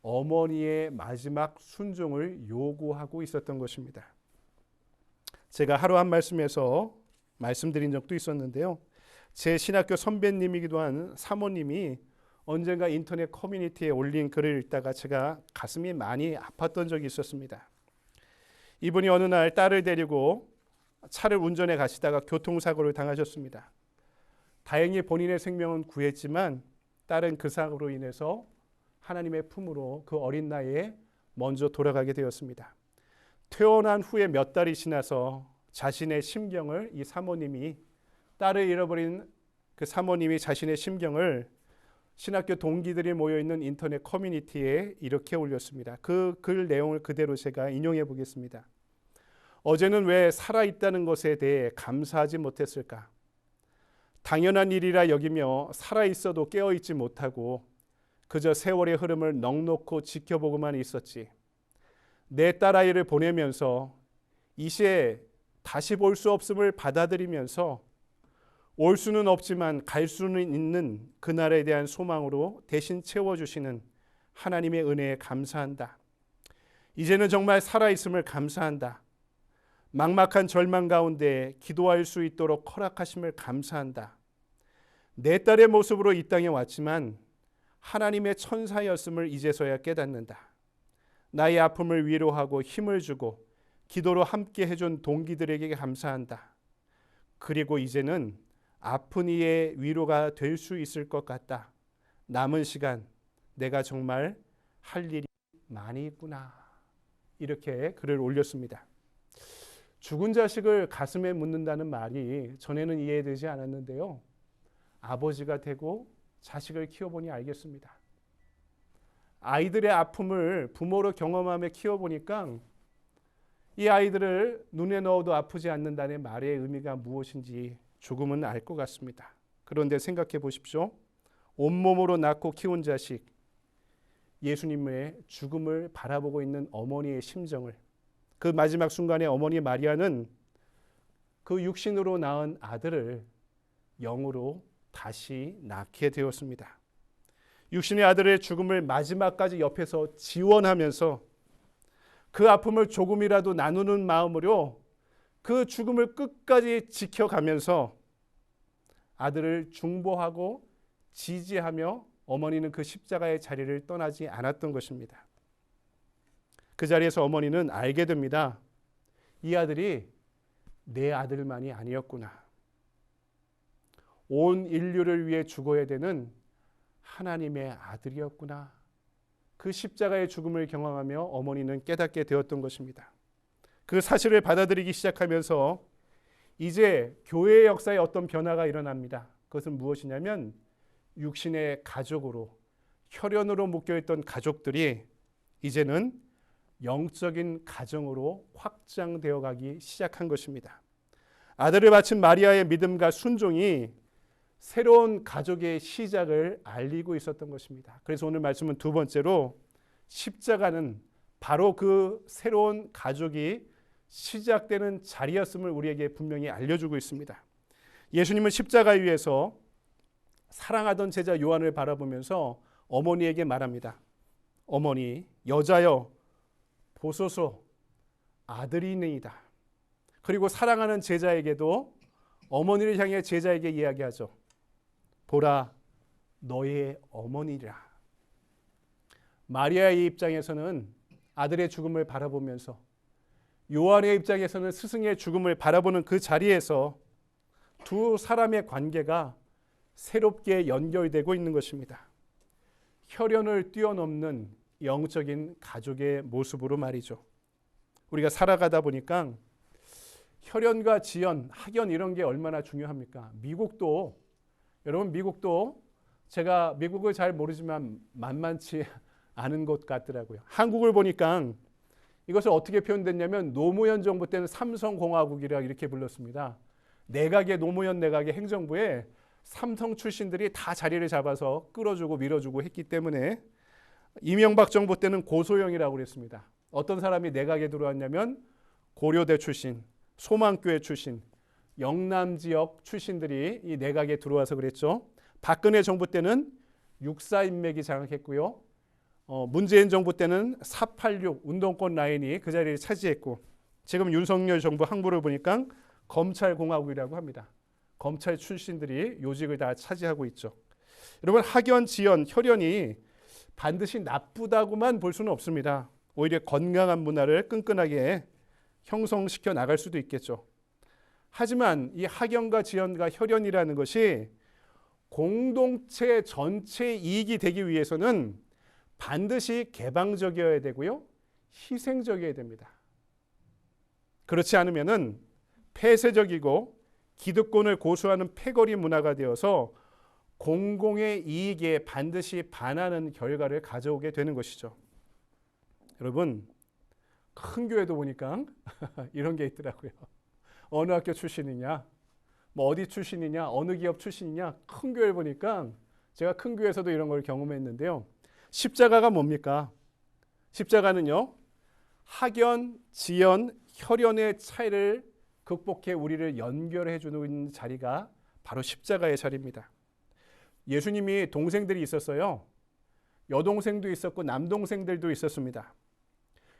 어머니의 마지막 순종을 요구하고 있었던 것입니다. 제가 하루 한 말씀에서 말씀드린 적도 있었는데요. 제 신학교 선배님이기도 한 사모님이 언젠가 인터넷 커뮤니티에 올린 글을 읽다가 제가 가슴이 많이 아팠던 적이 있었습니다. 이분이 어느 날 딸을 데리고 차를 운전해 가시다가 교통사고를 당하셨습니다. 다행히 본인의 생명은 구했지만 딸은 그 사고로 인해서 하나님의 품으로 그 어린 나이에 먼저 돌아가게 되었습니다. 퇴원한 후에 몇 달이 지나서 자신의 심경을 이 사모님이, 딸을 잃어버린 그 사모님이 자신의 심경을 신학교 동기들이 모여있는 인터넷 커뮤니티에 이렇게 올렸습니다. 그 글 내용을 그대로 제가 인용해 보겠습니다. 어제는 왜 살아있다는 것에 대해 감사하지 못했을까? 당연한 일이라 여기며 살아있어도 깨어있지 못하고 그저 세월의 흐름을 넋놓고 지켜보고만 있었지. 내 딸아이를 보내면서 이 시에 다시 볼 수 없음을 받아들이면서 올 수는 없지만 갈 수는 있는 그날에 대한 소망으로 대신 채워주시는 하나님의 은혜에 감사한다. 이제는 정말 살아있음을 감사한다. 막막한 절망 가운데 기도할 수 있도록 허락하심을 감사한다. 내 딸의 모습으로 이 땅에 왔지만 하나님의 천사였음을 이제서야 깨닫는다. 나의 아픔을 위로하고 힘을 주고 기도로 함께 해준 동기들에게 감사한다. 그리고 이제는 아픈 이의 위로가 될 수 있을 것 같다. 남은 시간 내가 정말 할 일이 많이 있구나. 이렇게 글을 올렸습니다. 죽은 자식을 가슴에 묻는다는 말이 전에는 이해되지 않았는데요. 아버지가 되고 자식을 키워보니 알겠습니다. 아이들의 아픔을 부모로 경험하며 키워보니까 이 아이들을 눈에 넣어도 아프지 않는다는 말의 의미가 무엇인지 조금은 알 것 같습니다. 그런데 생각해 보십시오. 온몸으로 낳고 키운 자식, 예수님의 죽음을 바라보고 있는 어머니의 심정을, 그 마지막 순간에 어머니 마리아는 그 육신으로 낳은 아들을 영으로 다시 낳게 되었습니다. 육신의 아들의 죽음을 마지막까지 옆에서 지원하면서 그 아픔을 조금이라도 나누는 마음으로 그 죽음을 끝까지 지켜가면서 아들을 중보하고 지지하며 어머니는 그 십자가의 자리를 떠나지 않았던 것입니다. 그 자리에서 어머니는 알게 됩니다. 이 아들이 내 아들만이 아니었구나. 온 인류를 위해 죽어야 되는 하나님의 아들이었구나. 그 십자가의 죽음을 경험하며 어머니는 깨닫게 되었던 것입니다. 그 사실을 받아들이기 시작하면서 이제 교회의 역사에 어떤 변화가 일어납니다. 그것은 무엇이냐면 육신의 가족으로, 혈연으로 묶여있던 가족들이 이제는 영적인 가정으로 확장되어 가기 시작한 것입니다. 아들을 바친 마리아의 믿음과 순종이 새로운 가족의 시작을 알리고 있었던 것입니다. 그래서 오늘 말씀은 두 번째로 십자가는 바로 그 새로운 가족이 시작되는 자리였음을 우리에게 분명히 알려주고 있습니다. 예수님은 십자가 위에서 사랑하던 제자 요한을 바라보면서 어머니에게 말합니다. 어머니, 여자여 보소서 아들이니이다. 그리고 사랑하는 제자에게도 어머니를 향해 제자에게 이야기하죠. 보라 너의 어머니라. 마리아의 입장에서는 아들의 죽음을 바라보면서, 요한의 입장에서는 스승의 죽음을 바라보는 그 자리에서 두 사람의 관계가 새롭게 연결되고 있는 것입니다. 혈연을 뛰어넘는 영적인 가족의 모습으로 말이죠. 우리가 살아가다 보니까 혈연과 지연, 학연 이런 게 얼마나 중요합니까? 여러분 미국도 제가 미국을 잘 모르지만 만만치 않은 곳 같더라고요. 한국을 보니까 이것을 어떻게 표현됐냐면 노무현 정부 때는 삼성공화국이라 이렇게 불렀습니다. 노무현 내각의 행정부에 삼성 출신들이 다 자리를 잡아서 끌어주고 밀어주고 했기 때문에 이명박 정부 때는 고소영이라고 그랬습니다. 어떤 사람이 내각에 들어왔냐면 고려대 출신, 소망교회 출신, 영남 지역 출신들이 이 내각에 들어와서 그랬죠. 박근혜 정부 때는 육사 인맥이 장악했고요. 문재인 정부 때는 486 운동권 라인이 그 자리를 차지했고, 지금 윤석열 정부 항구를 보니까 검찰공화국이라고 합니다. 검찰 출신들이 요직을 다 차지하고 있죠. 여러분 학연, 지연, 혈연이 반드시 나쁘다고만 볼 수는 없습니다. 오히려 건강한 문화를 끈끈하게 형성시켜 나갈 수도 있겠죠. 하지만 이 학연과 지연과 혈연이라는 것이 공동체 전체 이익이 되기 위해서는 반드시 개방적이어야 되고요, 희생적이어야 됩니다. 그렇지 않으면은 폐쇄적이고 기득권을 고수하는 패거리 문화가 되어서 공공의 이익에 반드시 반하는 결과를 가져오게 되는 것이죠. 여러분 큰 교회도 보니까 이런 게 있더라고요. 어느 학교 출신이냐, 뭐 어디 출신이냐, 어느 기업 출신이냐, 큰 교회를 보니까 제가 큰 교회에서도 이런 걸 경험했는데요. 십자가가 뭡니까? 십자가는요, 학연, 지연, 혈연의 차이를 극복해 우리를 연결해 주는 자리가 바로 십자가의 자리입니다. 예수님이 동생들이 있었어요. 여동생도 있었고 남동생들도 있었습니다.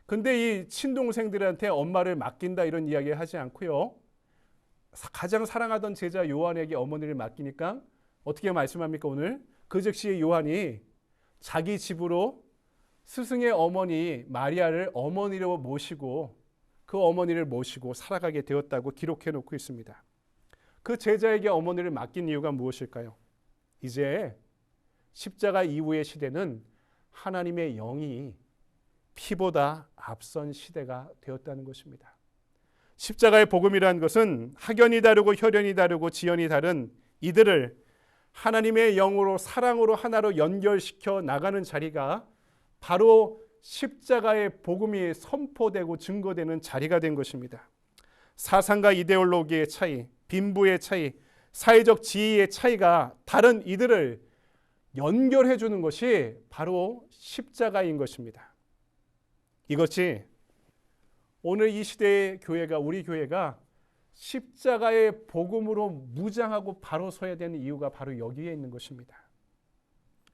근데 이 친동생들한테 엄마를 맡긴다 이런 이야기 하지 않고요, 가장 사랑하던 제자 요한에게 어머니를 맡기니까 어떻게 말씀합니까? 오늘 그 즉시 요한이 자기 집으로 스승의 어머니 마리아를 어머니로 모시고 그 어머니를 모시고 살아가게 되었다고 기록해 놓고 있습니다. 그 제자에게 어머니를 맡긴 이유가 무엇일까요? 이제 십자가 이후의 시대는 하나님의 영이 피보다 앞선 시대가 되었다는 것입니다. 십자가의 복음이라는 것은 학연이 다르고 혈연이 다르고 지연이 다른 이들을 하나님의 영으로 사랑으로 하나로 연결시켜 나가는 자리가 바로 십자가의 복음이 선포되고 증거되는 자리가 된 것입니다. 사상과 이데올로기의 차이, 빈부의 차이, 사회적 지위의 차이가 다른 이들을 연결해 주는 것이 바로 십자가인 것입니다. 이것이 오늘 이 시대의 교회가, 우리 교회가 십자가의 복음으로 무장하고 바로 서야 되는 이유가 바로 여기에 있는 것입니다.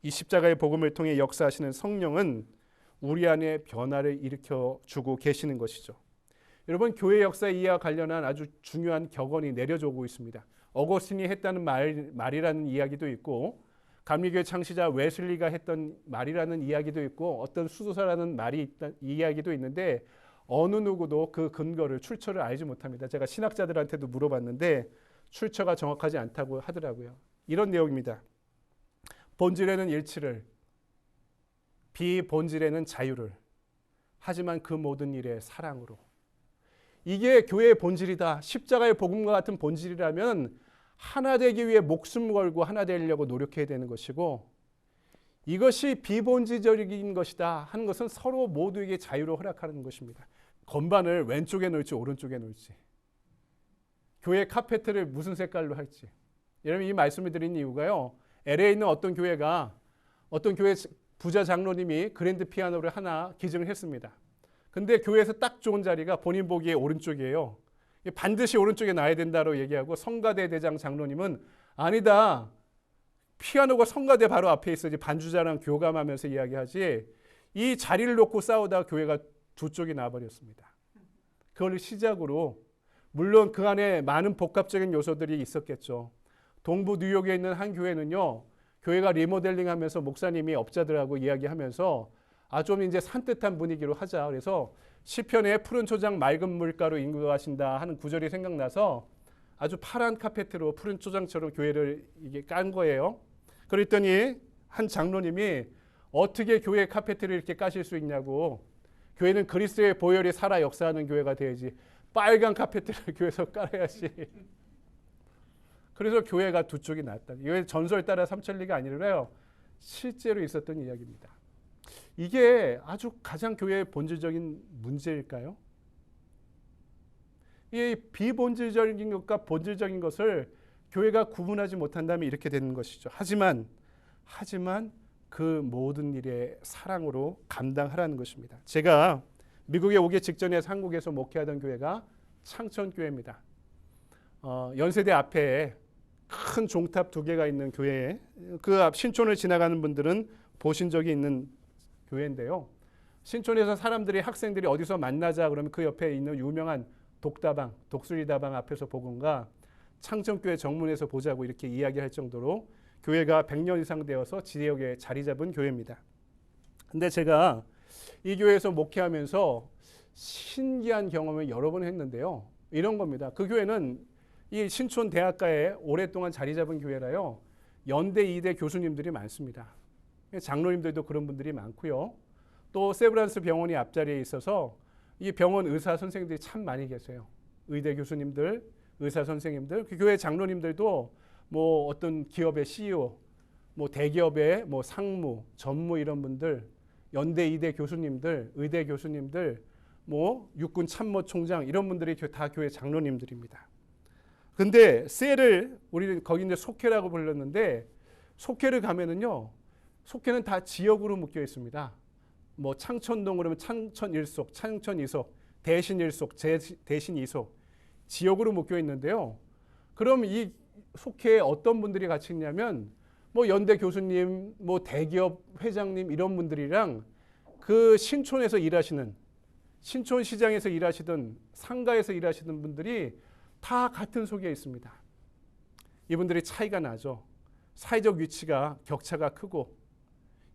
이 십자가의 복음을 통해 역사하시는 성령은 우리 안에 변화를 일으켜 주고 계시는 것이죠. 여러분 교회 역사 이해와 관련한 아주 중요한 격언이 내려져 오고 있습니다. 어거스틴이 했다는 말이라는 이야기도 있고, 감리교회 창시자 웨슬리가 했던 말이라는 이야기도 있고, 어떤 수도사라는 이야기도 있는데 어느 누구도 그 근거를, 출처를 알지 못합니다. 제가 신학자들한테도 물어봤는데 출처가 정확하지 않다고 하더라고요. 이런 내용입니다. 본질에는 일치를, 비본질에는 자유를, 하지만 그 모든 일에 사랑으로. 이게 교회의 본질이다. 십자가의 복음과 같은 본질이라면 하나 되기 위해 목숨 걸고 하나 되려고 노력해야 되는 것이고, 이것이 비본질적인 것이다 하는 것은 서로 모두에게 자유를 허락하는 것입니다. 건반을 왼쪽에 놓을지 오른쪽에 놓을지, 교회 카페트를 무슨 색깔로 할지. 여러분 이 말씀을 드린 이유가요, LA에 있는 어떤 교회 부자 장로님이 그랜드 피아노를 하나 기증을 했습니다. 근데 교회에서 딱 좋은 자리가 본인 보기에 오른쪽이에요. 반드시 오른쪽에 놔야 된다고 얘기하고, 성가대 대장 장로님은 아니다, 피아노가 성가대 바로 앞에 있어야지 반주자랑 교감하면서 이야기하지, 이 자리를 놓고 싸우다가 교회가 두 쪽이 나와버렸습니다. 그걸 시작으로, 물론 그 안에 많은 복합적인 요소들이 있었겠죠. 동부 뉴욕에 있는 한 교회는요, 교회가 리모델링하면서 목사님이 업자들하고 이야기하면서 좀 이제 산뜻한 분위기로 하자. 그래서 시편에 푸른 초장 맑은 물가로 인도하신다 하는 구절이 생각나서 아주 파란 카페트로 푸른 초장처럼 교회를 이게 깐 거예요. 그랬더니 한 장로님이 어떻게 교회 카페트를 이렇게 까실 수 있냐고. 교회는 그리스도의 보혈이 살아 역사하는 교회가 돼야지. 빨간 카페트를 교회에서 깔아야지. 그래서 교회가 두 쪽이 났다. 이게 전설 따라 삼천리가 아니라요. 실제로 있었던 이야기입니다. 이게 아주 가장 교회의 본질적인 문제일까요? 이 비본질적인 것과 본질적인 것을 교회가 구분하지 못한다면 이렇게 되는 것이죠. 하지만 그 모든 일에 사랑으로 감당하라는 것입니다. 제가 미국에 오기 직전에 한국에서 목회하던 교회가 창천교회입니다. 연세대 앞에 큰 종탑 2개가 있는 교회에 그 앞 신촌을 지나가는 분들은 보신 적이 있는 교회인데요. 신촌에서 사람들이 학생들이 어디서 만나자 그러면 그 옆에 있는 유명한 독다방, 독수리다방 앞에서 보건가 창천교회 정문에서 보자고 이렇게 이야기할 정도로 교회가 100년 이상 되어서 지역에 자리 잡은 교회입니다. 근데 제가 이 교회에서 목회하면서 신기한 경험을 여러 번 했는데요. 이런 겁니다. 그 교회는 이 신촌 대학가에 오랫동안 자리 잡은 교회라요. 연대, 이대 교수님들이 많습니다. 장로님들도 그런 분들이 많고요. 또 세브란스 병원이 앞자리에 있어서 이 병원 의사 선생님들이 참 많이 계세요. 의대 교수님들, 의사 선생님들, 그 교회 장로님들도 뭐 어떤 기업의 CEO, 뭐 대기업의 뭐 상무, 전무 이런 분들, 연대, 이대 교수님들, 의대 교수님들, 뭐 육군 참모 총장 이런 분들이 다 교회 장로님들입니다. 근데 셀을 우리는 거기 이제 속회라고 불렀는데 속회를 가면은요. 속회는 다 지역으로 묶여 있습니다. 뭐 창천동 그러면 창천 1속, 창천 2속, 대신 1속, 대신 2속 지역으로 묶여 있는데요. 그럼 이 속회에 어떤 분들이 같이 있냐면 뭐 연대 교수님, 뭐 대기업 회장님 이런 분들이랑 그 신촌에서 일하시는 신촌시장에서 일하시던 상가에서 일하시던 분들이 다 같은 속에 있습니다. 이분들이 차이가 나죠. 사회적 위치가 격차가 크고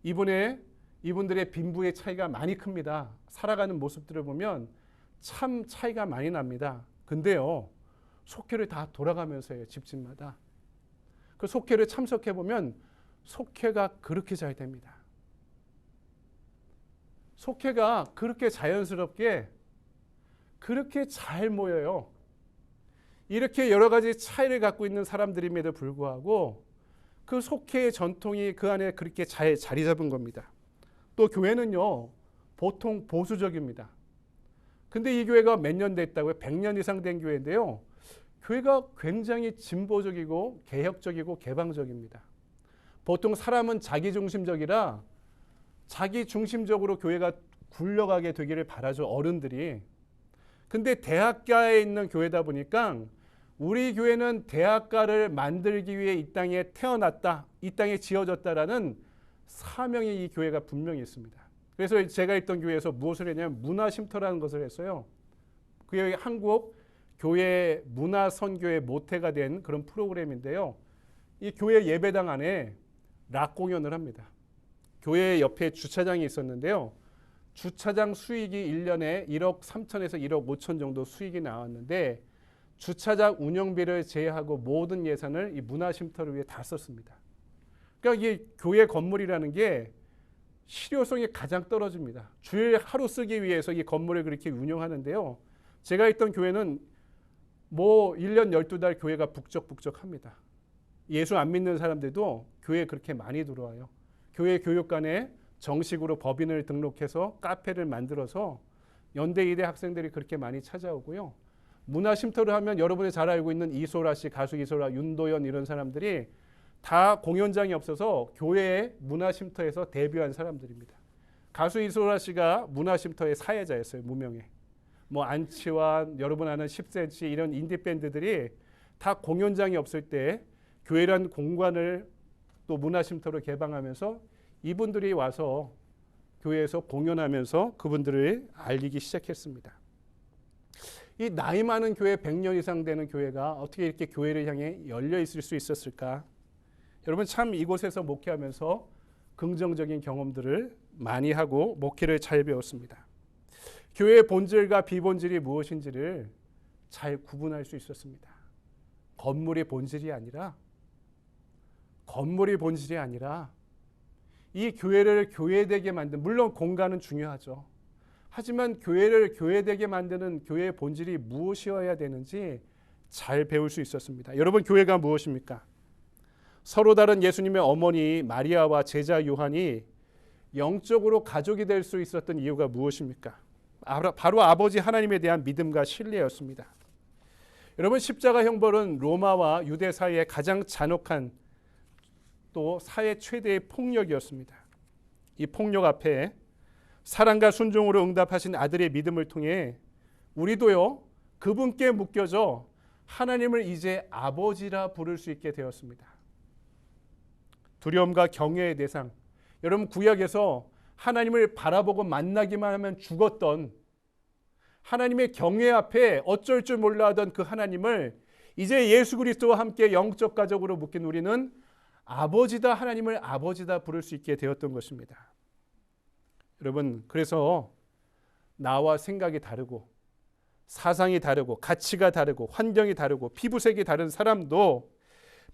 이분들의 빈부의 차이가 많이 큽니다. 살아가는 모습들을 보면 참 차이가 많이 납니다. 근데요. 속회를 다 돌아가면서 해요. 집집마다. 그 속회를 참석해 보면 속회가 그렇게 잘 됩니다. 속회가 그렇게 자연스럽게 그렇게 잘 모여요. 이렇게 여러 가지 차이를 갖고 있는 사람들임에도 불구하고 그 속회의 전통이 그 안에 그렇게 잘 자리 잡은 겁니다. 또 교회는요. 보통 보수적입니다. 근데 이 교회가 몇 년 됐다고요? 100년 이상 된 교회인데요. 교회가 굉장히 진보적이고 개혁적이고 개방적입니다. 보통 사람은 자기중심적이라 자기중심적으로 교회가 굴러가게 되기를 바라죠. 어른들이. 근데 대학가에 있는 교회다 보니까 우리 교회는 대학가를 만들기 위해 이 땅에 태어났다. 이 땅에 지어졌다라는 사명이 이 교회가 분명히 있습니다. 그래서 제가 있던 교회에서 무엇을 했냐면 문화쉼터라는 것을 했어요. 그게 한국 교회 문화선교의 모태가 된 그런 프로그램인데요. 이 교회 예배당 안에 락 공연을 합니다. 교회 옆에 주차장이 있었는데요. 주차장 수익이 1년에 1억 3천에서 1억 5천 정도 수익이 나왔는데 주차장 운영비를 제외하고 모든 예산을 이 문화쉼터를 위해 다 썼습니다. 그러니까 이 교회 건물이라는 게 실효성이 가장 떨어집니다. 주일 하루 쓰기 위해서 이 건물을 그렇게 운영하는데요. 제가 있던 교회는 뭐 1년 12달 교회가 북적북적합니다. 예수 안 믿는 사람들도 교회에 그렇게 많이 들어와요. 교회 교육관에 정식으로 법인을 등록해서 카페를 만들어서 연대, 이대 학생들이 그렇게 많이 찾아오고요. 문화쉼터를 하면 여러분이 잘 알고 있는 이소라 씨, 가수 이소라, 윤도현 이런 사람들이 다 공연장이 없어서 교회의 문화쉼터에서 데뷔한 사람들입니다. 가수 이소라 씨가 문화쉼터의 사회자였어요. 무명의. 뭐 안치환, 여러분 아는 10cm 이런 인디 밴드들이 다 공연장이 없을 때 교회란 공간을 또 문화쉼터로 개방하면서 이분들이 와서 교회에서 공연하면서 그분들을 알리기 시작했습니다. 이 나이 많은 교회 100년 이상 되는 교회가 어떻게 이렇게 교회를 향해 열려 있을 수 있었을까? 여러분 참 이곳에서 목회하면서 긍정적인 경험들을 많이 하고 목회를 잘 배웠습니다. 교회의 본질과 비본질이 무엇인지를 잘 구분할 수 있었습니다. 건물이 본질이 아니라 이 교회를 교회되게 만든, 물론 공간은 중요하죠. 하지만 교회를 교회되게 만드는 교회의 본질이 무엇이어야 되는지 잘 배울 수 있었습니다. 여러분, 교회가 무엇입니까? 서로 다른 예수님의 어머니 마리아와 제자 요한이 영적으로 가족이 될 수 있었던 이유가 무엇입니까? 바로 아버지 하나님에 대한 믿음과 신뢰였습니다. 여러분, 십자가 형벌은 로마와 유대 사이의 가장 잔혹한 또 사회 최대의 폭력이었습니다. 이 폭력 앞에 사랑과 순종으로 응답하신 아들의 믿음을 통해 우리도요, 그분께 묶여져 하나님을 이제 아버지라 부를 수 있게 되었습니다. 두려움과 경외의 대상, 여러분, 구약에서 하나님을 바라보고 만나기만 하면 죽었던, 하나님의 경외 앞에 어쩔 줄 몰라 하던 그 하나님을 이제 예수 그리스도와 함께 영적 가족으로 묶인 우리는 아버지다, 하나님을 아버지다 부를 수 있게 되었던 것입니다. 여러분, 그래서 나와 생각이 다르고 사상이 다르고 가치가 다르고 환경이 다르고 피부색이 다른 사람도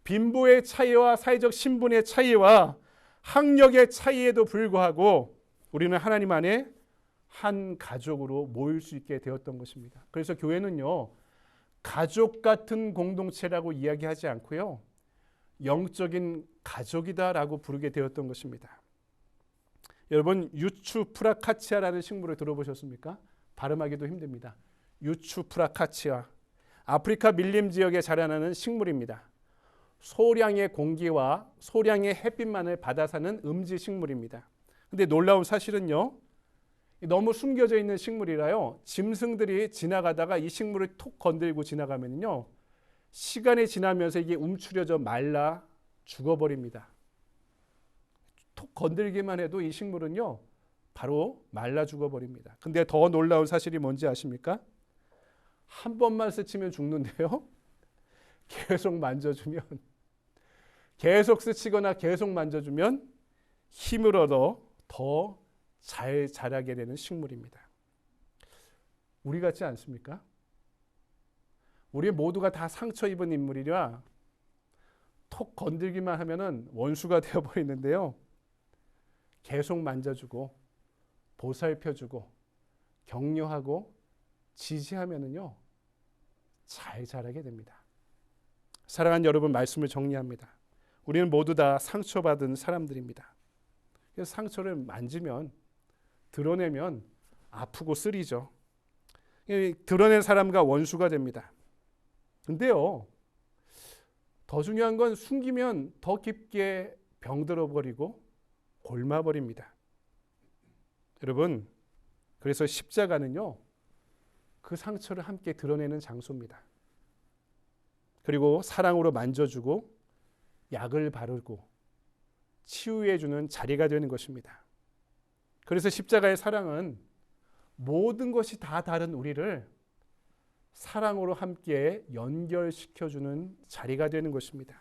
빈부의 차이와 사회적 신분의 차이와 학력의 차이에도 불구하고 우리는 하나님 안에 한 가족으로 모일 수 있게 되었던 것입니다. 그래서 교회는요, 가족 같은 공동체라고 이야기하지 않고요, 영적인 가족이다라고 부르게 되었던 것입니다. 여러분, 유추프라카치아라는 식물을 들어보셨습니까? 발음하기도 힘듭니다. 유추프라카치아, 아프리카 밀림 지역에 자라나는 식물입니다. 소량의 공기와 소량의 햇빛만을 받아 사는 음지 식물입니다. 근데 놀라운 사실은요, 너무 숨겨져 있는 식물이라요, 짐승들이 지나가다가 이 식물을 톡 건들고 지나가면요, 시간이 지나면서 이게 움츠려져 말라 죽어버립니다. 톡 건들기만 해도 이 식물은요, 바로 말라 죽어버립니다. 근데 더 놀라운 사실이 뭔지 아십니까? 한 번만 스치면 죽는데요, 계속 만져주면, 계속 스치거나 계속 만져주면 힘을 얻어 더 잘 자라게 되는 식물입니다. 우리 같지 않습니까? 우리 모두가 다 상처 입은 인물이라 톡 건들기만 하면은 원수가 되어버리는데요, 계속 만져주고 보살펴주고 격려하고 지지하면은요, 잘 자라게 됩니다. 사랑하는 여러분, 말씀을 정리합니다. 우리는 모두 다 상처받은 사람들입니다. 그래서 상처를 만지면, 드러내면 아프고 쓰리죠. 드러낸 사람과 원수가 됩니다. 근데요, 더 중요한 건 숨기면 더 깊게 병들어버리고 골마버립니다. 여러분, 그래서 십자가는요, 그 상처를 함께 드러내는 장소입니다. 그리고 사랑으로 만져주고 약을 바르고 치유해주는 자리가 되는 것입니다. 그래서 십자가의 사랑은 모든 것이 다 다른 우리를 사랑으로 함께 연결시켜주는 자리가 되는 것입니다.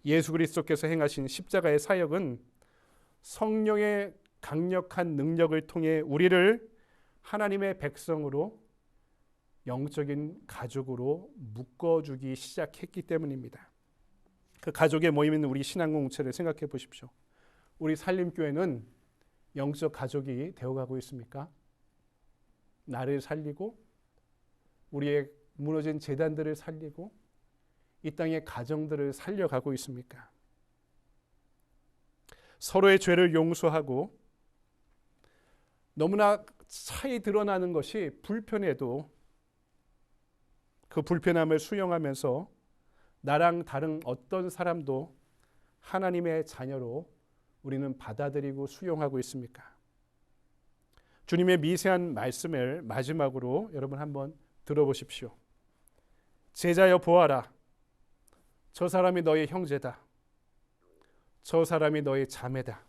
예수 그리스도께서 행하신 십자가의 사역은 성령의 강력한 능력을 통해 우리를 하나님의 백성으로, 영적인 가족으로 묶어주기 시작했기 때문입니다. 그 가족의 모임인 우리 신앙공동체를 생각해 보십시오. 우리 산림교회는 영적 가족이 되어가고 있습니까? 나를 살리고 우리의 무너진 재단들을 살리고 이 땅의 가정들을 살려가고 있습니까? 서로의 죄를 용서하고 너무나 차이 드러나는 것이 불편해도 그 불편함을 수용하면서 나랑 다른 어떤 사람도 하나님의 자녀로 우리는 받아들이고 수용하고 있습니까? 주님의 미세한 말씀을 마지막으로 여러분 한번 들어보십시오. 제자여 보아라. 저 사람이 너의 형제다. 저 사람이 너의 자매다.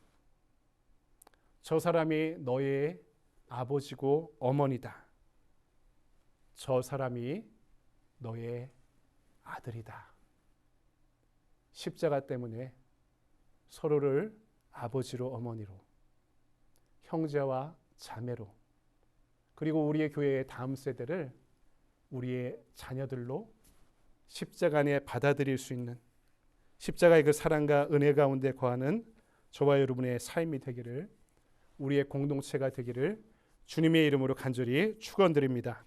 저 사람이 너의 아버지고 어머니다. 저 사람이 너의 아들이다. 십자가 때문에 서로를 아버지로 어머니로, 형제와 자매로, 그리고 우리의 교회의 다음 세대를 우리의 자녀들로 십자가 안에 받아들일 수 있는, 십자가의 그 사랑과 은혜 가운데 거하는 저와 여러분의 삶이 되기를, 우리의 공동체가 되기를 주님의 이름으로 간절히 축원드립니다.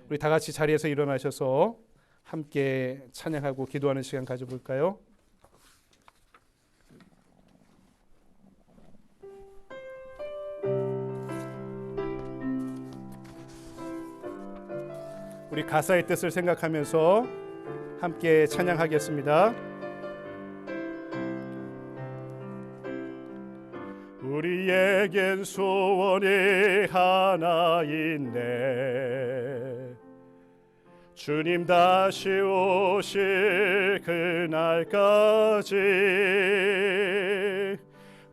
우리 다 같이 자리에서 일어나셔서 함께 찬양하고 기도하는 시간 가져볼까요? 우리 가사의 뜻을 생각하면서 함께 찬양하겠습니다. 우리에겐 소원이 하나 있네. 주님 다시 오실 그날까지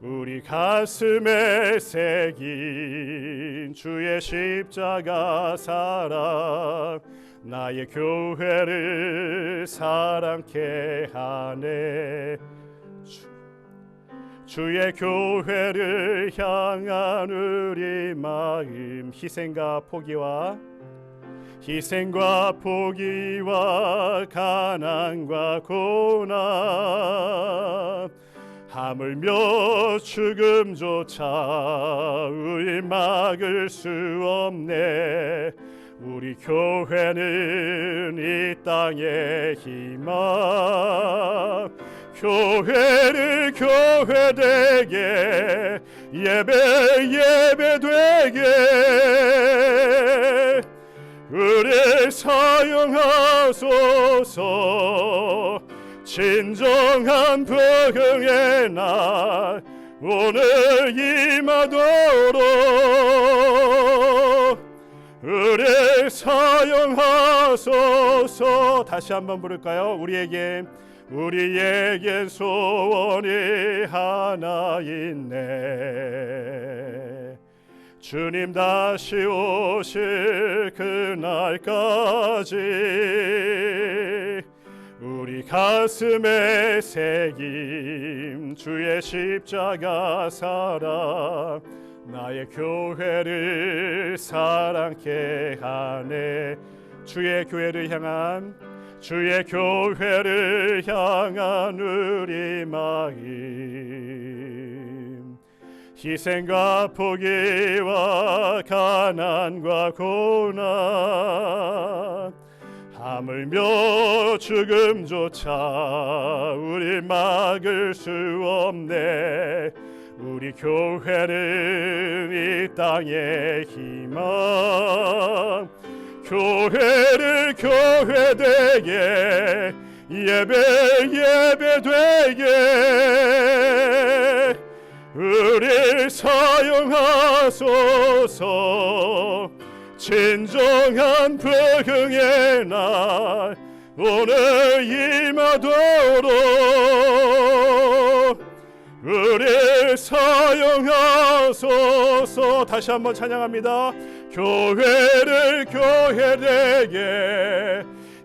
우리 가슴에 새긴 주의 십자가 사랑 나의 교회를 사랑케 하네. 주의 교회를 향한 우리 마음 희생과 포기와 가난과 고난 하물며 죽음조차 우리 막을 수 없네. 우리 교회는 이 땅의 희망 교회를 교회되게 예배되게 우리 사용하소서. 진정한 부흥의 날 오늘 임하도록 우리 사용하소서. 다시 한번 부를까요? 우리에겐 소원이 하나 있네. 주님 다시 오실 그날까지 우리 가슴에 새긴 주의 십자가 사랑 나의 교회를 사랑케 하네. 주의 교회를 향한 우리 마음 희생과 포기와 가난과 고난 하물며 죽음조차 우리 막을 수 없네. 우리 교회는 이 땅의 희망 교회를 교회되게 예배되게 우리 사용하소서. 진정한 부흥의 날 오늘 임하도록 우리 사용하소서. 다시 한번 찬양합니다. 교회를 교회되게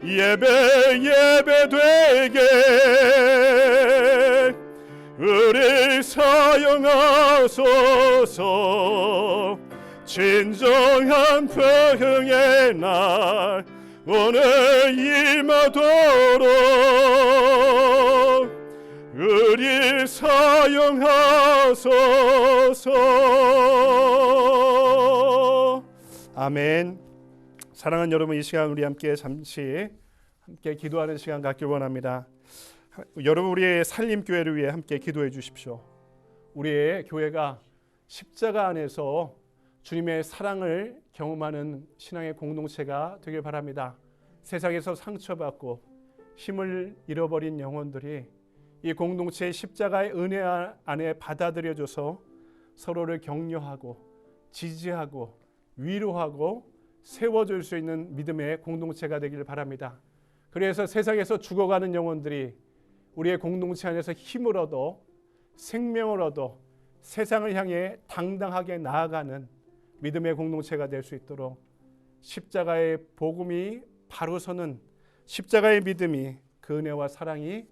예배되게 우리 사용하소서. 진정한 부흥의 날 오늘 임하도록 우리 사용하소서. 아멘. 사랑하는 여러분, 이 시간 우리 함께 잠시 기도하는 시간 갖길 원합니다. 여러분, 우리의 살림교회를 위해 함께 기도해 주십시오. 우리의 교회가 십자가 안에서 주님의 사랑을 경험하는 신앙의 공동체가 되길 바랍니다. 세상에서 상처받고 힘을 잃어버린 영혼들이 이 공동체의 십자가의 은혜 안에 받아들여져서 서로를 격려하고 지지하고 위로하고 세워줄 수 있는 믿음의 공동체가 되길 바랍니다. 그래서 세상에서 죽어가는 영혼들이 우리의 공동체 안에서 힘을 얻어 생명을 얻어 세상을 향해 당당하게 나아가는 믿음의 공동체가 될 수 있도록 십자가의 복음이 바로 서는 십자가의 믿음이 그 은혜와 사랑이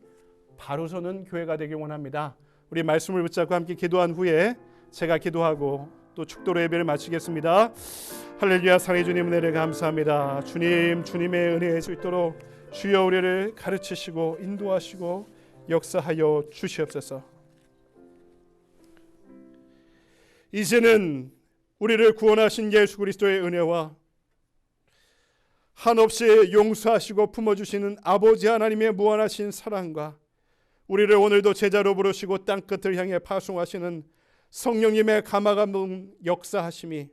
바로 서는 교회가 되길 원합니다. 우리 말씀을 붙잡고 함께 기도한 후에 제가 기도하고 또 축도로 예배를 마치겠습니다. 할렐루야. 사랑의 주님 은혜를 감사합니다. 주님의 은혜에 수 있도록 주여 우리를 가르치시고 인도하시고 역사하여 주시옵소서. 이제는 우리를 구원하신 예수 그리스도의 은혜와 한없이 용서하시고 품어주시는 아버지 하나님의 무한하신 사랑과 우리를 오늘도 제자로 부르시고 땅끝을 향해 파송하시는 성령님의 감화감동 역사하심이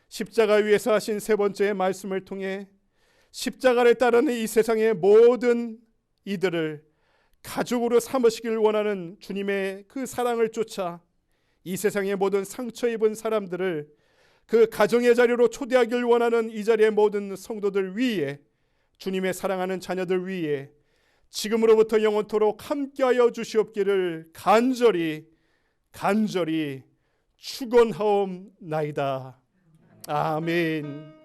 십자가 위에서 하신 세 번째의 말씀을 통해 십자가를 따르는 이 세상의 모든 이들을 가족으로 삼으시길 원하는 주님의 그 사랑을 쫓아 이 세상의 모든 상처 입은 사람들을 그 가정의 자리로 초대하길 원하는 이 자리의 모든 성도들 위에, 주님의 사랑하는 자녀들 위에 지금으로부터 영원토록 함께하여 주시옵기를 간절히 축원하옵나이다. 아멘.